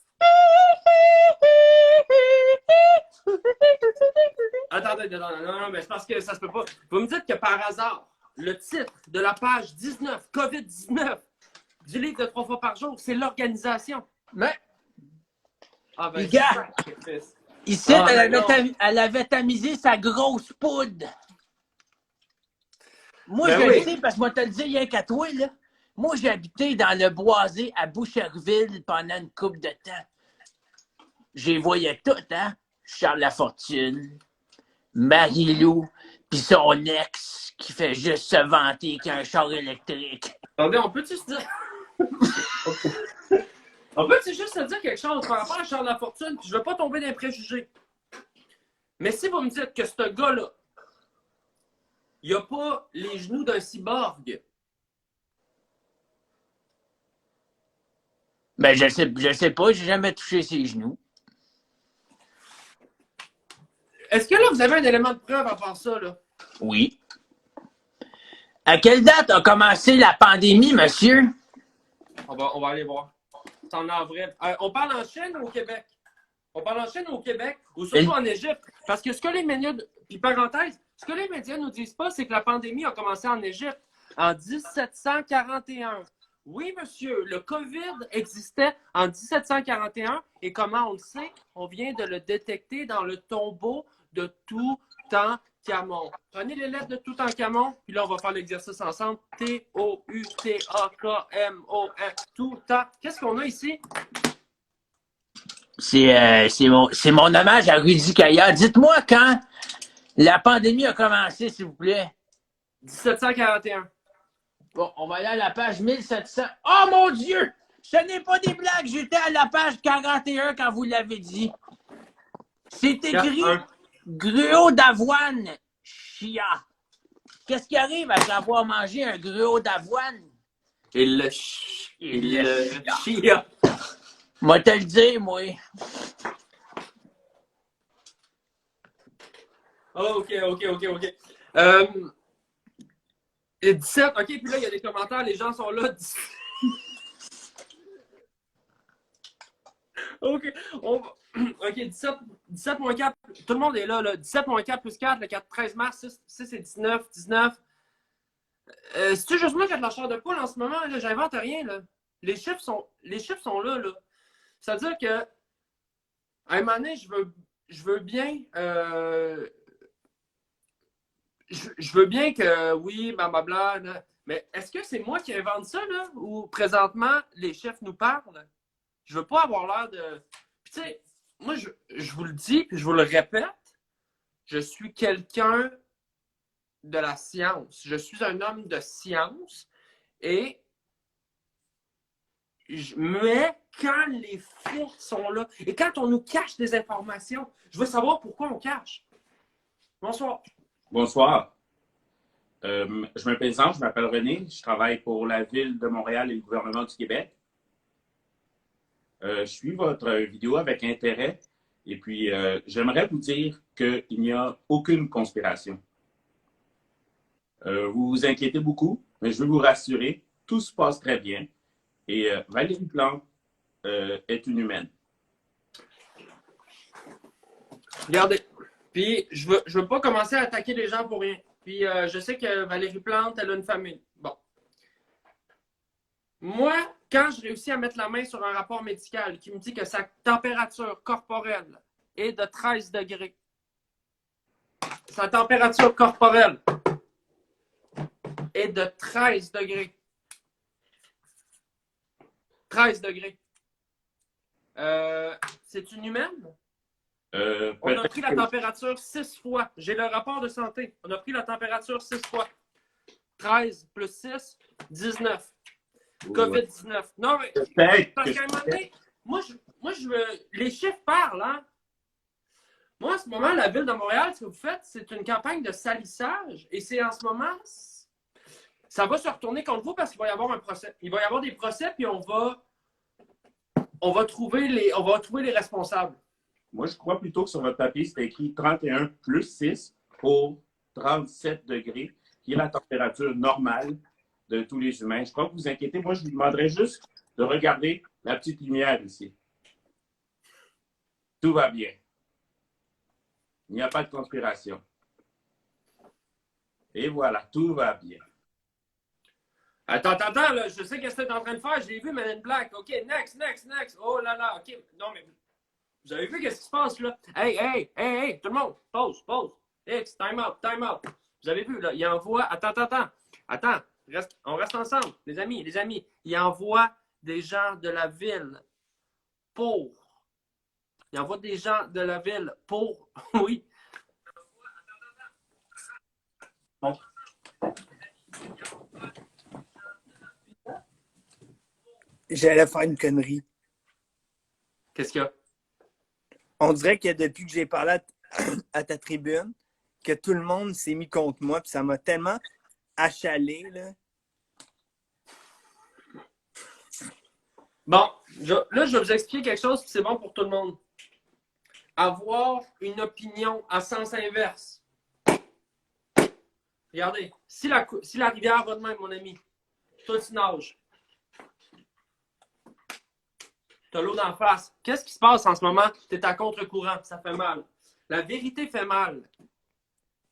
attendez, non, mais c'est parce que ça se peut pas. Vous me dites que par hasard, le titre de la page 19, COVID-19, du livre de 3 fois par jour, c'est l'organisation. Mais, Ah ben, les gars, sacrifice. ici, Ah, elle avait tamisé sa grosse poudre. Moi, Ben je oui. le sais parce que moi, te le dis rien qu'à toi, là. Moi, j'ai habité dans le Boisé à Boucherville pendant une couple de temps. J'y voyais tout, hein? Charles Lafortune, Marie-Lou, puis son ex qui fait juste se vanter qu'il a un char électrique. Attendez, on peut-tu se dire... on peut-tu juste se dire quelque chose par rapport à Charles Lafortune, puis je veux pas tomber dans les préjugés. Mais si vous me dites que ce gars-là, il a pas les genoux d'un cyborg, Ben, je sais pas, j'ai jamais touché ses genoux. est-ce que là, vous avez un élément de preuve à part ça, là? Oui. À quelle date a commencé la pandémie, monsieur? On va aller voir. C'est en avril. On parle en Chine ou au Québec? On parle en Chine ou au Québec? Ou surtout en Égypte? Parce que ce que les médias... Puis parenthèse, ce que les médias nous disent pas, c'est que la pandémie a commencé en Égypte en 1741. Oui, monsieur, le COVID existait en 1741 et comment on le sait? On vient de le détecter dans le tombeau de Toutankhamon. Prenez les lettres de Toutankhamon, puis là, on va faire l'exercice ensemble. T-O-U-T-A-K-M-O-N. Touta. Qu'est-ce qu'on a ici? C'est mon hommage à Rudy Kaya. Dites-moi quand la pandémie a commencé, s'il vous plaît. 1741. Bon, on va aller à la page 1700. Oh mon Dieu! Ce n'est pas des blagues, j'étais à la page 41 quand vous l'avez dit. C'est écrit 41. gruau d'avoine, chia. Qu'est-ce qui arrive après avoir mangé un gruau d'avoine? Il le chia. Moi te le dire, moi. Oh, OK. Et 17, OK, puis là, il y a des commentaires, les gens sont là. OK, OK, 17 moins 4, tout le monde est là. 17 moins 4 plus 4, le 13 mars, 6 et 19. C'est-tu juste moi qui ai de la chair de poule en ce moment? Là, j'invente rien, là. Les chiffres sont là, là. C'est-à-dire que, à un moment donné, je veux bien... je veux bien que, oui, blablabla, mais est-ce que c'est moi qui invente ça, là? Ou présentement, les chefs nous parlent? Je veux pas avoir l'air de... Puis tu sais, moi, je vous le dis, puis je vous le répète, je suis quelqu'un de la science. Je suis un homme de science. Mais quand les faits sont là, et quand on nous cache des informations, je veux savoir pourquoi on cache. Bonsoir. Bonsoir. Je me présente, je m'appelle René, je travaille pour la Ville de Montréal et le gouvernement du Québec. Je suis votre vidéo avec intérêt et puis j'aimerais vous dire qu'il n'y a aucune conspiration. Vous vous inquiétez beaucoup, mais je veux vous rassurer, tout se passe très bien et Valérie Plante est une humaine. Regardez, puis je veux pas commencer à attaquer les gens pour rien. Puis je sais que Valérie Plante, elle a une famille. Bon. Moi, quand je réussis à mettre la main sur un rapport médical qui me dit que sa température corporelle est de 13 degrés, sa température corporelle est de 13 degrés. 13 degrés. C'est une humaine? On a Peut-être pris la que- température 6 fois. J'ai le rapport de santé. On a pris la température 6 fois. 13 plus 6, 19. COVID-19. Non, mais Peut-être parce que qu'à un moment donné, moi, je veux. Les chiffres parlent, hein? Moi, en ce moment, la ville de Montréal, ce que vous faites, c'est une campagne de salissage. Et c'est en ce moment, ça va se retourner contre vous parce qu'il va y avoir un procès. Il va y avoir des procès, puis on va trouver les responsables. moi, je crois plutôt que sur votre papier, c'est écrit 31 plus 6 pour 37 degrés, qui est la température normale de tous les humains. Je ne sais pas que vous vous inquiétez. Moi, je vous demanderais juste de regarder la petite lumière ici. Tout va bien. Il n'y a pas de conspiration. Et voilà, tout va bien. Attends, là, je sais qu'est-ce que tu es en train de faire. Je l'ai vu, Men in Black. OK, next. Oh là là, OK. Non, mais vous avez vu qu'est-ce qui se passe, là? Hey, tout le monde, pause. X, time out. Vous avez vu, là, il envoie... Attends. On reste ensemble, les amis. Il envoie des gens de la ville pour... Il envoie des gens de la ville pour... Oui. Bon. J'allais faire une connerie. Qu'est-ce qu'il y a? On dirait que depuis que j'ai parlé à ta tribune, que tout le monde s'est mis contre moi, puis ça m'a tellement achalé, là. Bon, là, je vais vous expliquer quelque chose qui c'est bon pour tout le monde. Avoir une opinion à sens inverse. Regardez, si la rivière va de même, mon ami, toi, tu nages. Tu as l'eau d'en face. Qu'est-ce qui se passe en ce moment? Tu es à contre-courant, ça fait mal. La vérité fait mal.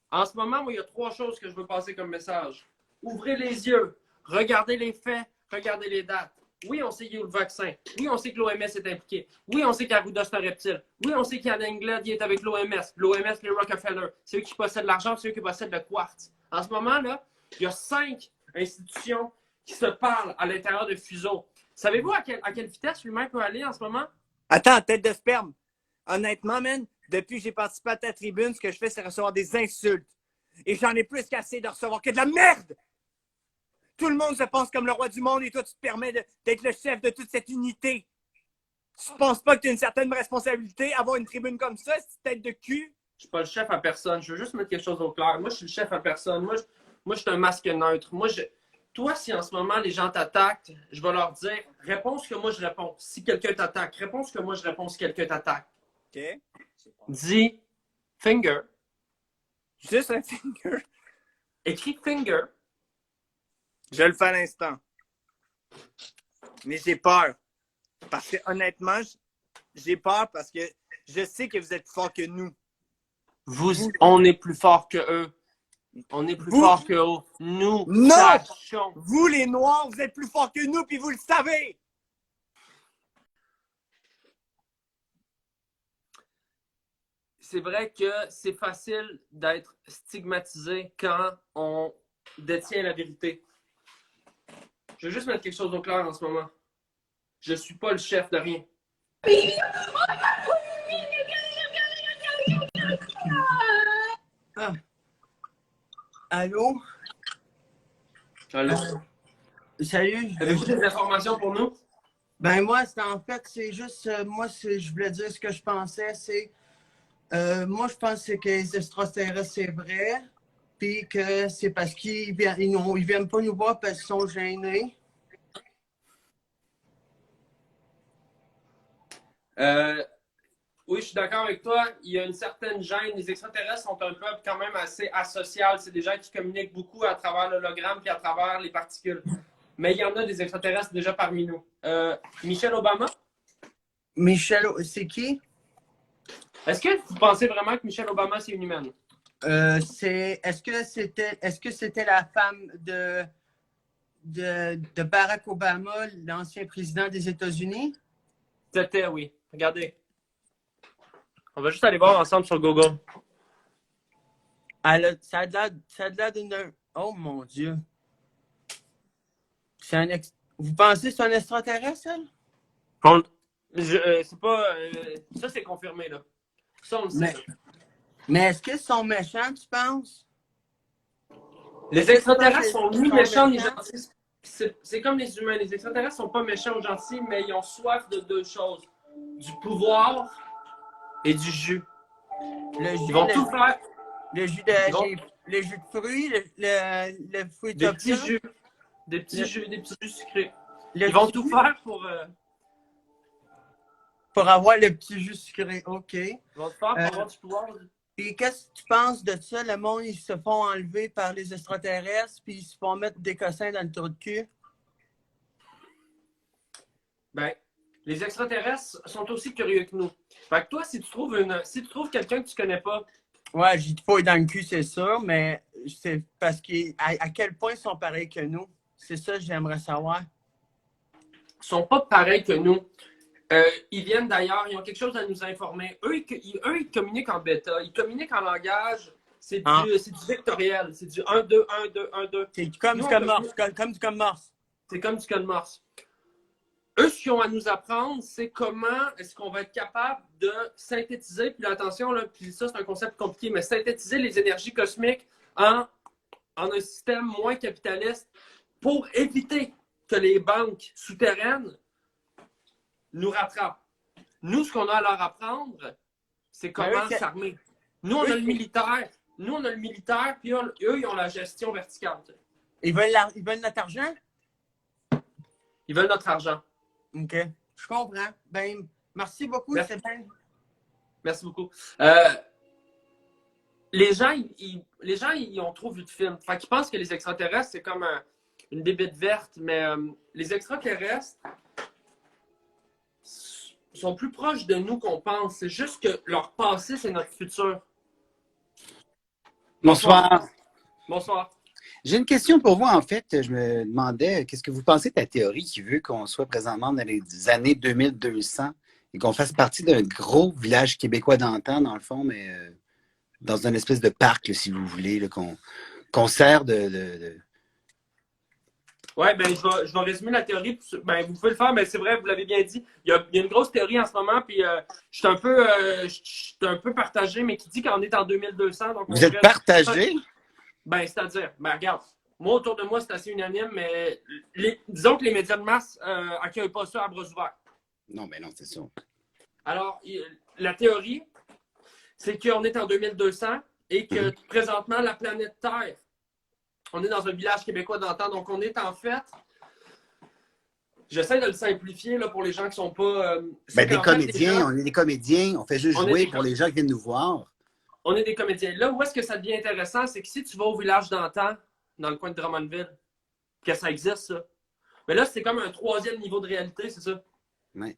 En ce moment, moi, il y a 3 choses que je veux passer comme message. Ouvrez les yeux, regardez les faits, regardez les dates. Oui, on sait qu'il y a eu le vaccin. Oui, on sait que l'OMS est impliquée. Oui, on sait qu'Arruda, c'est un reptile. Oui, on sait qu'Anne Englund est avec l'OMS. L'OMS, les Rockefeller. C'est eux qui possèdent l'argent, c'est eux qui possèdent le quartz. En ce moment, là, il y a 5 institutions qui se parlent à l'intérieur de fuseaux. Savez-vous à quelle vitesse l'humain peut aller en ce moment? Attends, tête de sperme. Honnêtement, man, depuis que j'ai participé à ta tribune, ce que je fais, c'est recevoir des insultes. Et j'en ai plus qu'assez de recevoir que de la merde! Tout le monde se pense comme le roi du monde et toi, tu te permets d'être le chef de toute cette unité. Tu penses pas que tu as une certaine responsabilité, avoir une tribune comme ça, cette tête de cul? Je suis pas le chef à personne. Je veux juste mettre quelque chose au clair. Moi, je suis le chef à personne. Moi, je suis un masque neutre. Toi, si en ce moment les gens t'attaquent, je vais leur dire réponds ce que moi je réponds. Si quelqu'un t'attaque, réponds ce que moi je réponds si quelqu'un t'attaque. OK. Dis finger. Juste un finger. Écris finger. Je le fais à l'instant. Mais j'ai peur. Parce que honnêtement, j'ai peur parce que je sais que vous êtes plus fort que nous. On est plus fort que eux. On est plus fort que eux. Nous Non! sachons. Vous, les Noirs, vous êtes plus forts que nous, puis vous le savez! C'est vrai que c'est facile d'être stigmatisé quand on détient la vérité. Je veux juste mettre quelque chose au clair en ce moment. Je suis pas le chef de rien. Ah. Allô? Allô? Salut. Avez-vous des informations pour nous? Ben moi, c'est juste, je voulais dire ce que je pensais, moi je pense que les extraterrestres, c'est vrai, puis que c'est parce qu'ils viennent pas nous voir parce qu'ils sont gênés. Oui, je suis d'accord avec toi. Il y a une certaine gêne. Les extraterrestres sont un peuple quand même assez asocial. C'est des gens qui communiquent beaucoup à travers l'hologramme et à travers les particules. Mais il y en a des extraterrestres déjà parmi nous. Michelle Obama? Michelle, c'est qui? Est-ce que vous pensez vraiment que Michelle Obama, c'est une humaine? Est-ce que c'était la femme de Barack Obama, l'ancien président des États-Unis? C'était, oui. Regardez. On va juste aller voir ensemble sur Google. Ça a l'air d'une... Oh mon Dieu. Vous pensez que c'est un extraterrestre, elle? C'est pas. Ça, c'est confirmé, là. Ça, on le sait. Mais, Là. mais est-ce qu'ils sont méchants, tu penses? Les extraterrestres sont ni Ils sont méchants ni méchants? gentils. C'est comme les humains. Les extraterrestres sont pas méchants ou gentils, mais ils ont soif de deux choses. Du pouvoir et du jus. Le jus, Ils vont tout faire. le jus Ils vont- le jus de fruits, le fruit Des petits Utopia, jus. Des petits jus sucrés. le Ils vont petit tout jus faire pour avoir le petit jus sucré. OK. ils vont tout faire pour avoir du pouvoir. Et qu'est-ce que tu penses de ça? Le monde, ils se font enlever par les extraterrestres puis ils se font mettre des cossins dans le trou de cul. Ben, les extraterrestres sont aussi curieux que nous. Fait que toi, si tu trouves quelqu'un que tu connais pas, Ouais, j'ai de fouille dans le cul, c'est sûr, mais c'est parce à quel point ils sont pareils que nous? C'est ça que j'aimerais savoir. ils sont pas pareils que nous. Ils viennent d'ailleurs, ils ont quelque chose à nous informer. Eux, ils communiquent en bêta. Ils communiquent en langage. C'est du vectoriel. C'est du 1, 2, 1, 2, 1, 2. C'est comme Nous, du on code communique- morse, comme du code morse. C'est comme du code morse. Eux, ce qu'ils ont à nous apprendre, c'est comment est-ce qu'on va être capable de synthétiser, puis là, attention, là, puis ça, c'est un concept compliqué, mais synthétiser les énergies cosmiques en un système moins capitaliste pour éviter que les banques souterraines nous rattrapent. Nous, ce qu'on a à leur apprendre, c'est comment s'armer. Nous, on a le militaire. Nous, on a le militaire, puis eux, ils ont la gestion verticale. Ils veulent notre argent? Ils veulent notre argent. OK. Je comprends. Ben, merci beaucoup, Merci. Stéphane. Merci beaucoup. Les gens, ils ont trop vu de films. Fait qu'ils pensent que les extraterrestres, c'est comme une bébête verte, mais les extraterrestres sont plus proches de nous qu'on pense. C'est juste que leur passé, c'est notre futur. Bonsoir. Bonsoir. J'ai une question pour vous. En fait, je me demandais, qu'est-ce que vous pensez de la théorie qui veut qu'on soit présentement dans les années 2200 et qu'on fasse partie d'un gros village québécois d'antan, dans le fond, mais dans une espèce de parc, là, si vous voulez, là, qu'on sert de... Ouais, ben je vais résumer la théorie. Ben, vous pouvez le faire, mais c'est vrai, vous l'avez bien dit. Il y a une grosse théorie en ce moment, puis je suis un peu partagé, mais qui dit qu'on est en 2200. Donc Vous êtes partagé? Ben, c'est-à-dire, ben regarde, moi autour de moi, c'est assez unanime, mais disons que les médias de masse accueillent pas ça à bras ouverts. Non, mais non, c'est ça. Alors, la théorie, c'est qu'on est en 2200 et que présentement, la planète Terre, on est dans un village québécois d'antan, donc on est en fait, j'essaie de le simplifier là, pour les gens qui sont pas... Ben, des comédiens, on est des comédiens, on fait juste jouer pour les gens qui viennent nous voir. On est des comédiens. Là où est-ce que ça devient intéressant, c'est que si tu vas au village d'antan, dans le coin de Drummondville, que ça existe, ça. Mais là, c'est comme un troisième niveau de réalité, c'est ça. Ouais.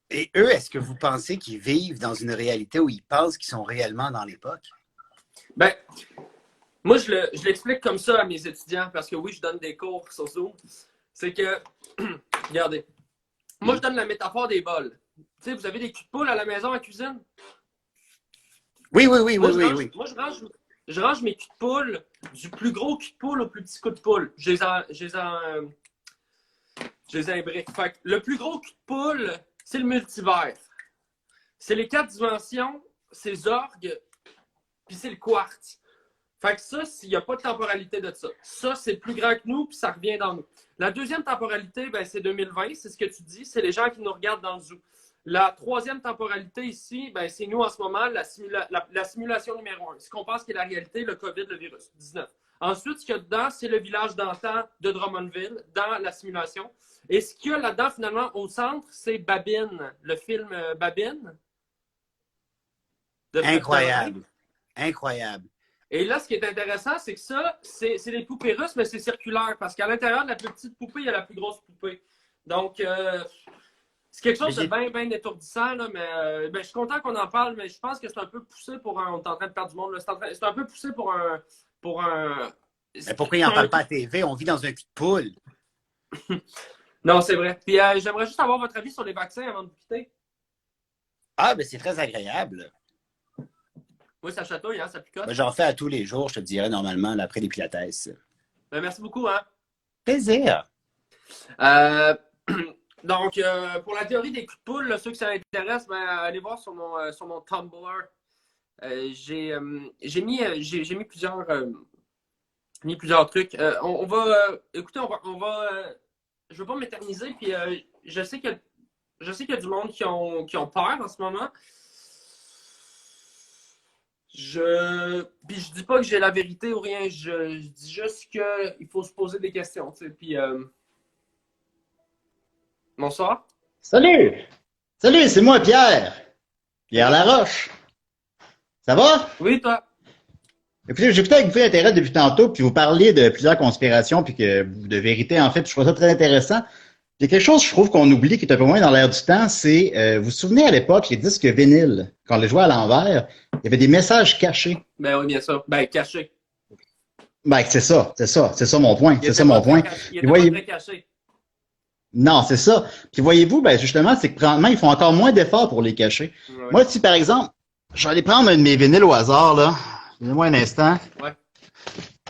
Et eux, est-ce que vous pensez qu'ils vivent dans une réalité où ils pensent qu'ils sont réellement dans l'époque? Ben, moi, je l'explique comme ça à mes étudiants, parce que oui, je donne des cours sur Zoom. C'est que, regardez, moi, je donne la métaphore des bols. Tu sais, vous avez des culs de poule à la maison, en cuisine? Oui. Moi, je range mes culs de poule du plus gros cul de poule au plus petit coup de poule. Je les imbrique. Fait que le plus gros cul de poule, c'est le multivers. C'est les 4 dimensions, c'est Zorg, puis c'est le quartz. Fait que ça, s'il n'y a pas de temporalité de ça. Ça, c'est plus grand que nous, puis ça revient dans nous. La deuxième temporalité, ben, c'est 2020, c'est ce que tu dis, c'est les gens qui nous regardent dans le zoo. La troisième temporalité ici, ben, c'est nous en ce moment, la simulation numéro 1. Ce qu'on pense qui est la réalité, le COVID, le virus, 19. Ensuite, ce qu'il y a dedans, c'est le village d'antan de Drummondville, dans la simulation. Et ce qu'il y a là-dedans, finalement, au centre, c'est Babine, le film Babine. Incroyable. Incroyable. Et là, ce qui est intéressant, c'est que ça, c'est des poupées russes, mais c'est circulaire, parce qu'à l'intérieur de la plus petite poupée, il y a la plus grosse poupée. Donc, c'est quelque chose de bien étourdissant, là, mais ben, je suis content qu'on en parle, mais je pense que c'est un peu poussé pour un... On est en train de perdre du monde, là. C'est un peu poussé pour un... Mais pourquoi ils n'en parlent pas à TV? On vit dans un cul de poule. Non, c'est vrai. Puis j'aimerais juste avoir votre avis sur les vaccins avant de vous quitter. Ah, ben c'est très agréable. Oui, ça chatouille, hein, ça picote. Ben, j'en fais à tous les jours, je te dirais, normalement, là, après les pilates. Ben, merci beaucoup, hein. Plaisir. Donc, pour la théorie des coups de poule, là, ceux que ça intéresse, ben, allez voir sur mon Tumblr. J'ai mis plusieurs trucs. On va, écoutez, je veux pas m'éterniser, puis je sais qu'il y a du monde qui ont peur en ce moment. Puis je dis pas que j'ai la vérité ou rien, je dis juste qu'il faut se poser des questions, tu sais, puis bonsoir. Salut! Salut, c'est moi, Pierre. Pierre Laroche. Ça va? Oui, toi? Écoutez, j'écoutais avec beaucoup d'intérêt depuis tantôt, puis vous parliez de plusieurs conspirations, puis de vérité, en fait, puis je trouve ça très intéressant. Il y a quelque chose, je trouve, qu'on oublie, qui est un peu moins dans l'air du temps, c'est, vous vous souvenez à l'époque, les disques vinyles, quand on les jouait à l'envers, il y avait des messages cachés. Ben oui, bien sûr. Ben, caché. Ben, c'est ça mon point, Il c'est était ça mon pas point. très- Il Puis était voyez, pas très caché. non, c'est ça. Puis voyez-vous, ben, justement, c'est que présentement, ils font encore moins d'efforts pour les cacher. Ouais. Moi, si, par exemple, je vais aller prendre un de mes vinyles au hasard, là. Donnez-moi un instant. Ouais.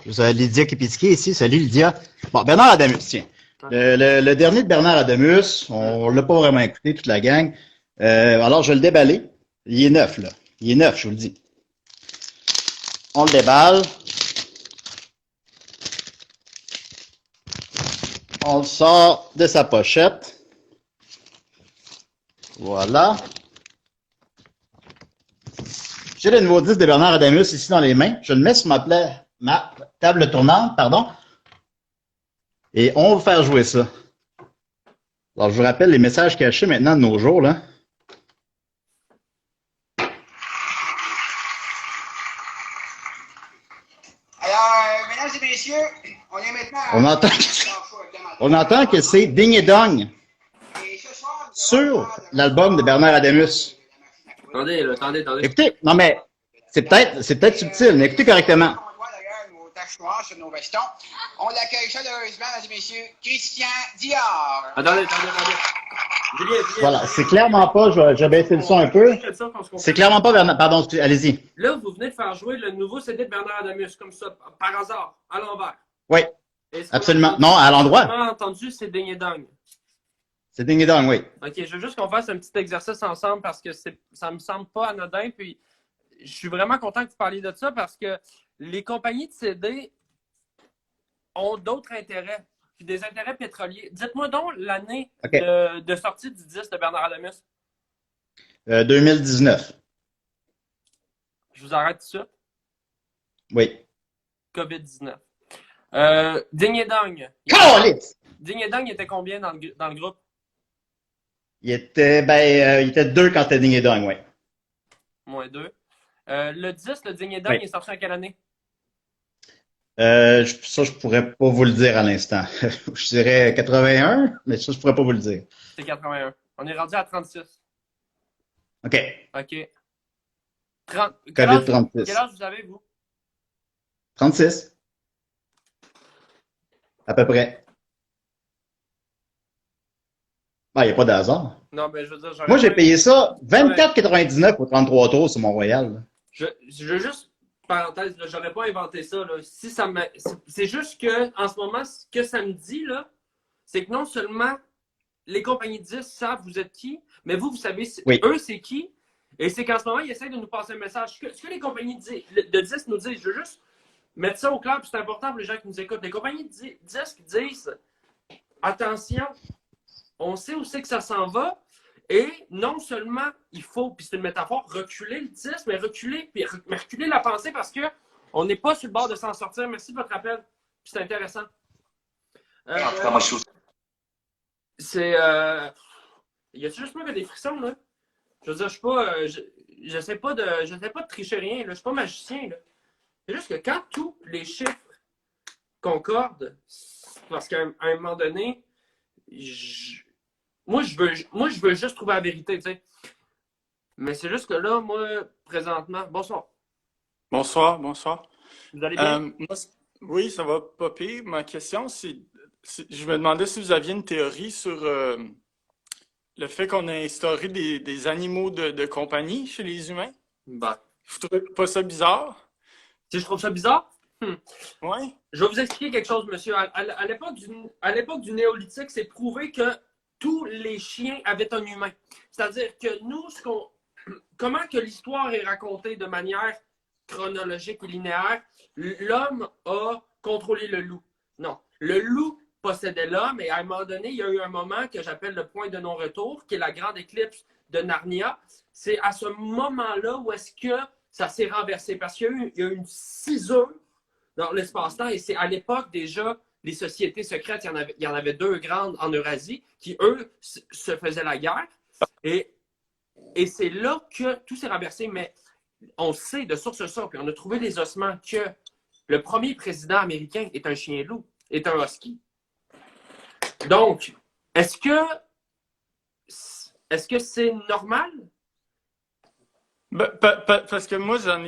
Vous avez Lydia Kipinski ici. Salut, Lydia. Bon, Bernard Adamus, tiens. Le dernier de Bernard Adamus, on l'a pas vraiment écouté, toute la gang. Alors, je vais le déballer. Il est neuf, là. Il est neuf, je vous le dis. On le déballe. On le sort de sa pochette. Voilà. J'ai le nouveau disque de Bernard Adamus ici dans les mains. Je le mets sur ma table tournante, pardon. Et on va faire jouer ça. Alors, je vous rappelle les messages cachés maintenant de nos jours, là. Alors, mesdames et messieurs, on est maintenant... On entend que c'est Ding et Dong sur l'album de Bernard Adamus. Attendez, là, attendez. Écoutez, non mais, c'est peut-être subtil, mais écoutez correctement. On voit d'ailleurs nos taches noires sur nos vestons. On l'accueille chaleureusement, mesdames et messieurs, Christian Dior. Attendez. Julien. Voilà, c'est clairement pas, je vais baisser le son un peu. C'est clairement pas Bernard, pardon, allez-y. Là, vous venez de faire jouer le nouveau CD de Bernard Adamus, comme ça, par hasard, à l'envers. Oui, absolument. Non, à l'endroit. Ce qu'on a entendu, c'est Ding et Dong. C'est Ding et Dong, oui. OK, je veux juste qu'on fasse un petit exercice ensemble parce que ça me semble pas anodin. Puis, je suis vraiment content que vous parliez de ça parce que les compagnies de CD ont d'autres intérêts, puis des intérêts pétroliers. Dites-moi donc l'année de sortie du disque de Bernard Adamus. 2019. Je vous arrête tout ça. Oui. COVID-19. Ding et Dong. Ding et Dong était combien dans le groupe? Il était 2 quand c'était Ding et Dong, oui. Moins 2. Le disque, le Ding et Dong, Oui. est sorti en quelle année? Ça, je pourrais pas vous le dire à l'instant. Je dirais 81, mais ça, je pourrais pas vous le dire. C'est 81. On est rendu à 36. OK. OK. COVID 36. Quel âge vous avez, vous? 36. À peu près. Ah, il n'y a pas de hasard. Non, ben, je veux dire, Moi, j'ai payé ça 24,99 au 33 tours sur Mont-Royal. Là. Je veux juste, parenthèse, là, j'aurais pas inventé ça. Là. Si ça me... C'est juste que, en ce moment, ce que ça me dit, là, c'est que non seulement les compagnies de disques savent vous êtes qui, mais vous savez eux, c'est qui. Et c'est qu'en ce moment, ils essaient de nous passer un message. Ce que les compagnies de disques nous disent, je veux juste mettre ça au clair, puis c'est important pour les gens qui nous écoutent. Les compagnies de disques disent, attention, on sait où c'est que ça s'en va. Et non seulement il faut, puis c'est une métaphore, reculer le disque, mais reculer la pensée parce qu'on n'est pas sur le bord de s'en sortir. Merci de votre appel. Puis c'est intéressant. C'est. Y a-tu juste moi qui a des frissons, là? Je veux dire, je suis pas. J'essaie pas de tricher rien, là. Je suis pas magicien, là. C'est juste que quand tous les chiffres concordent, parce qu'à un moment donné, moi, je veux juste trouver la vérité, tu sais. Mais c'est juste que là, moi, présentement... Bonsoir. Bonsoir. Vous allez bien? Oui, ça va pas pire. Ma question, je me demandais si vous aviez une théorie sur le fait qu'on a instauré des animaux de compagnie chez les humains. Ben. Vous trouvez pas ça bizarre? Si je trouve ça bizarre? Oui. Je vais vous expliquer quelque chose, monsieur. À l'époque du néolithique, c'est prouvé que tous les chiens avaient un humain. C'est-à-dire que nous, comment que l'histoire est racontée de manière chronologique et linéaire, l'homme a contrôlé le loup. Non, le loup possédait l'homme et à un moment donné, il y a eu un moment que j'appelle le point de non-retour, qui est la grande éclipse de Narnia. C'est à ce moment-là où est-ce que ça s'est renversé parce qu'il y a eu une cisure dans l'espace-temps et c'est à l'époque déjà les sociétés secrètes, il y en avait 2 grandes en Eurasie qui, eux, se faisaient la guerre. Et c'est là que tout s'est renversé. Mais on sait de source sûre, puis on a trouvé les ossements, que le premier président américain est un chien-loup, est un husky. Donc, est-ce que c'est normal? Parce que moi, j'en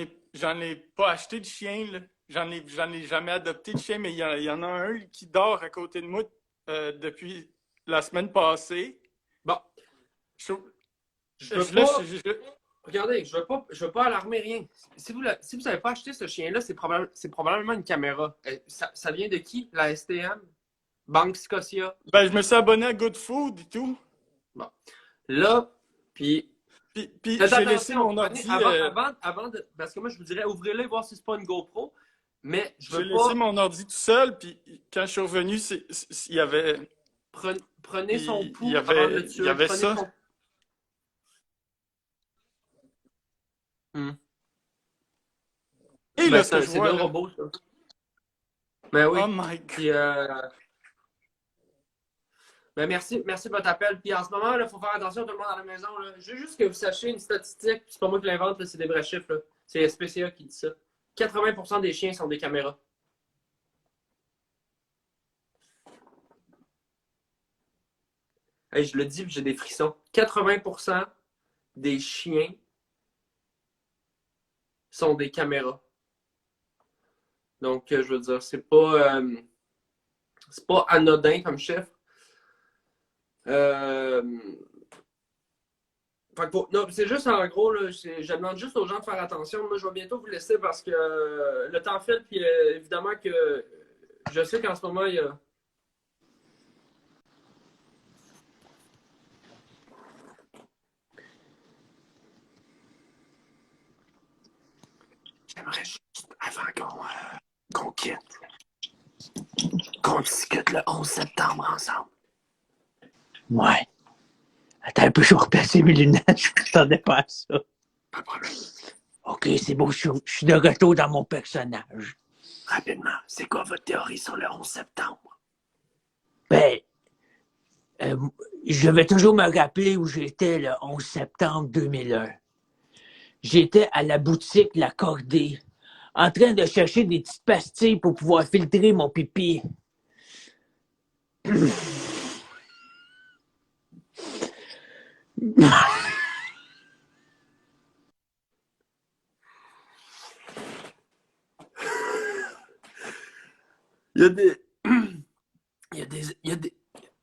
ai pas acheté de chien, là. J'en ai jamais adopté de chien, mais il y en a un qui dort à côté de moi depuis la semaine passée. Bon. Regardez, je veux pas alarmer rien. Si vous n'avez pas acheté ce chien-là, c'est probablement une caméra. Ça vient de qui? La STM? Banque Scotia? Ben, je me suis abonné à Good Food et tout. Bon. Là, puis j'ai laissé mon ordi... Avant de... Parce que moi, je vous dirais, ouvrez-le et voir si c'est pas une GoPro. Mais je veux J'ai laissé mon ordi tout seul, puis quand je suis revenu, il y avait... Prenez son pouls avant de le tuer. Il y avait ça. Et là, c'est deux robots, ça. Ben oui. Oh my God. Puis, ben merci de votre appel. Puis en ce moment, il faut faire attention tout le monde à la maison. Là. Je veux juste que vous sachiez une statistique, c'est pas moi qui l'invente, c'est des vrais chiffres. Là. C'est SPCA qui dit ça. 80% des chiens sont des caméras. Hey, je le dis, j'ai des frissons. 80% des chiens sont des caméras. Donc, je veux dire, c'est pas anodin comme chiffre. Non, c'est juste en gros, là, je demande juste aux gens de faire attention. Moi, je vais bientôt vous laisser parce que le temps file, puis évidemment que je sais qu'en ce moment, il y a. J'aimerais juste, avant qu'on quitte, qu'on discute le 11 septembre ensemble. Ouais. Attends un peu, je vais replacer mes lunettes, je m'attendais pas à ça. Pas de problème. OK, c'est beau, je suis de retour dans mon personnage. Rapidement, c'est quoi votre théorie sur le 11 septembre? Ben, je vais toujours me rappeler où j'étais le 11 septembre 2001. J'étais à la boutique La Cordée, en train de chercher des petites pastilles pour pouvoir filtrer mon pipi. Il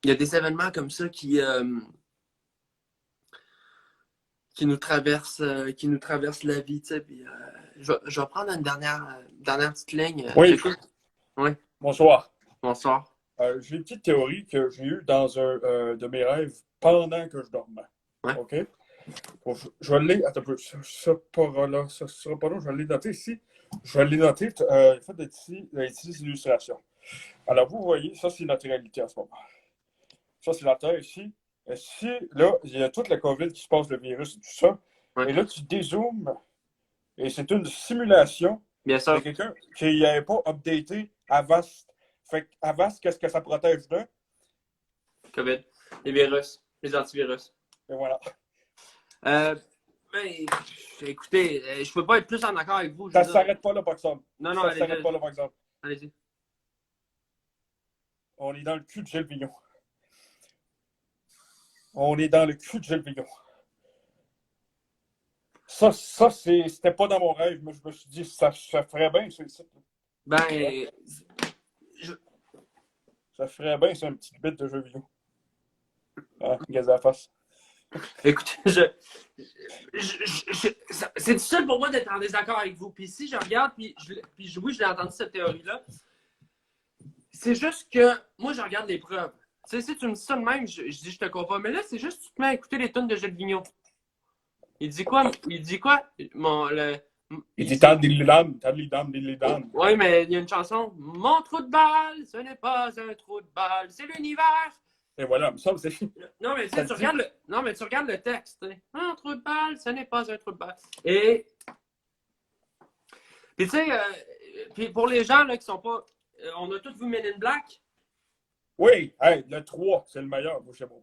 y a des événements comme ça qui nous traversent la vie, tu sais. Puis, je vais prendre une dernière petite ligne. Oui. Oui. Bonsoir. Bonsoir. J'ai une petite théorie que j'ai eue dans un de mes rêves pendant que je dormais. Ouais. OK? Bon, je vais aller. Attends un peu. Ça sera pas là. Ça sera pas là. Je vais aller noter ici. Je vais aller noter. Faites des petites illustrations. Alors, vous voyez, ça, c'est notre réalité en ce moment. Ça, c'est la Terre ici. Ici, là, il y a toute la COVID qui se passe, le virus et tout ça. Ouais. Et là, tu dézoomes. Et c'est une simulation. Bien sûr. De quelqu'un qui n'avait pas updaté Avast. Fait Avast, qu'est-ce que ça protège de? COVID. Les virus. Les antivirus. Et voilà. Mais, écoutez, je peux pas être plus en accord avec vous. Ça ne s'arrête pas là, par exemple. Non, ça ne s'arrête pas là, par exemple. Allez-y. On est dans le cul de Gilles Vigneault. On est dans le cul de Gilles Vigneault. Ça c'était pas dans mon rêve, mais je me suis dit, ça ferait bien, ça. Ben, ça ferait bien, c'est un petit bit de jeu vidéo. Ah, gaz à la face. Écoutez, c'est difficile pour moi d'être en désaccord avec vous. Puis si je regarde, oui, je l'ai entendu cette théorie-là. C'est juste que moi, je regarde les preuves. Tu sais, si tu me dis ça de même, je dis je te crois pas. Mais là, c'est juste tu te mets à écouter les tunes de Gilles Vigneault. Il dit quoi? Il dit quoi? Il dit tant d'ilidam, tant d'ilidam. Oui, mais il y a une chanson. Mon trou de balle, ce n'est pas un trou de balle, c'est l'univers. Et voilà, ça, c'est... Non, mais tu regardes le texte. T'sais. Un trou de balle, ce n'est pas un trou de balle. Et. Puis, tu sais, puis pour les gens là, qui sont pas. On a tous vu Men in Black. Oui, hey, le 3, c'est le meilleur. Moi, je sais pas.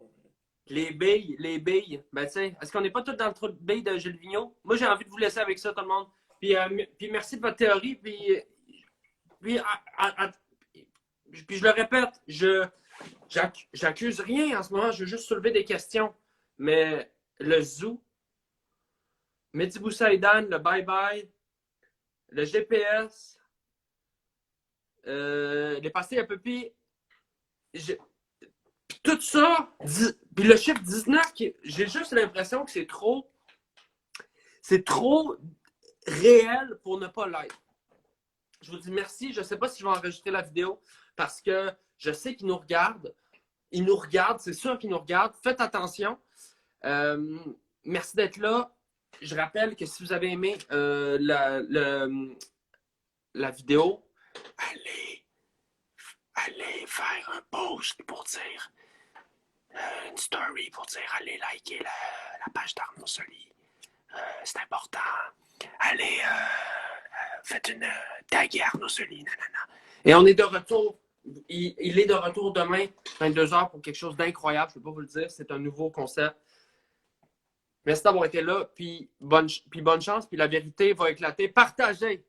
Les billes. Ben, tu sais, est-ce qu'on n'est pas tous dans le trou de billes de Gilles Vigneault? Moi, j'ai envie de vous laisser avec ça, tout le monde. Puis merci de votre théorie. Puis je le répète, j'accuse rien en ce moment. Je veux juste soulever des questions. Mais le zoo, Mehdi Boussaïdan, le bye-bye, le GPS, les pastilles à pupilles, tout ça, puis le chiffre 19, j'ai juste l'impression que c'est trop réel pour ne pas l'être. Je vous dis merci. Je ne sais pas si je vais enregistrer la vidéo parce que je sais qu'ils nous regardent. Ils nous regardent, c'est sûr qu'ils nous regardent. Faites attention. Merci d'être là. Je rappelle que si vous avez aimé la vidéo, allez faire un post pour dire une story pour dire allez liker la page d'Arnaud Soli. C'est important. Allez, faites une taguer Arnaud Soli. Nanana. Et on est de retour. Il est de retour demain, 22h, pour quelque chose d'incroyable. Je ne peux pas vous le dire. C'est un nouveau concept. Merci d'avoir été là. Puis bonne chance. Puis la vérité va éclater. Partagez.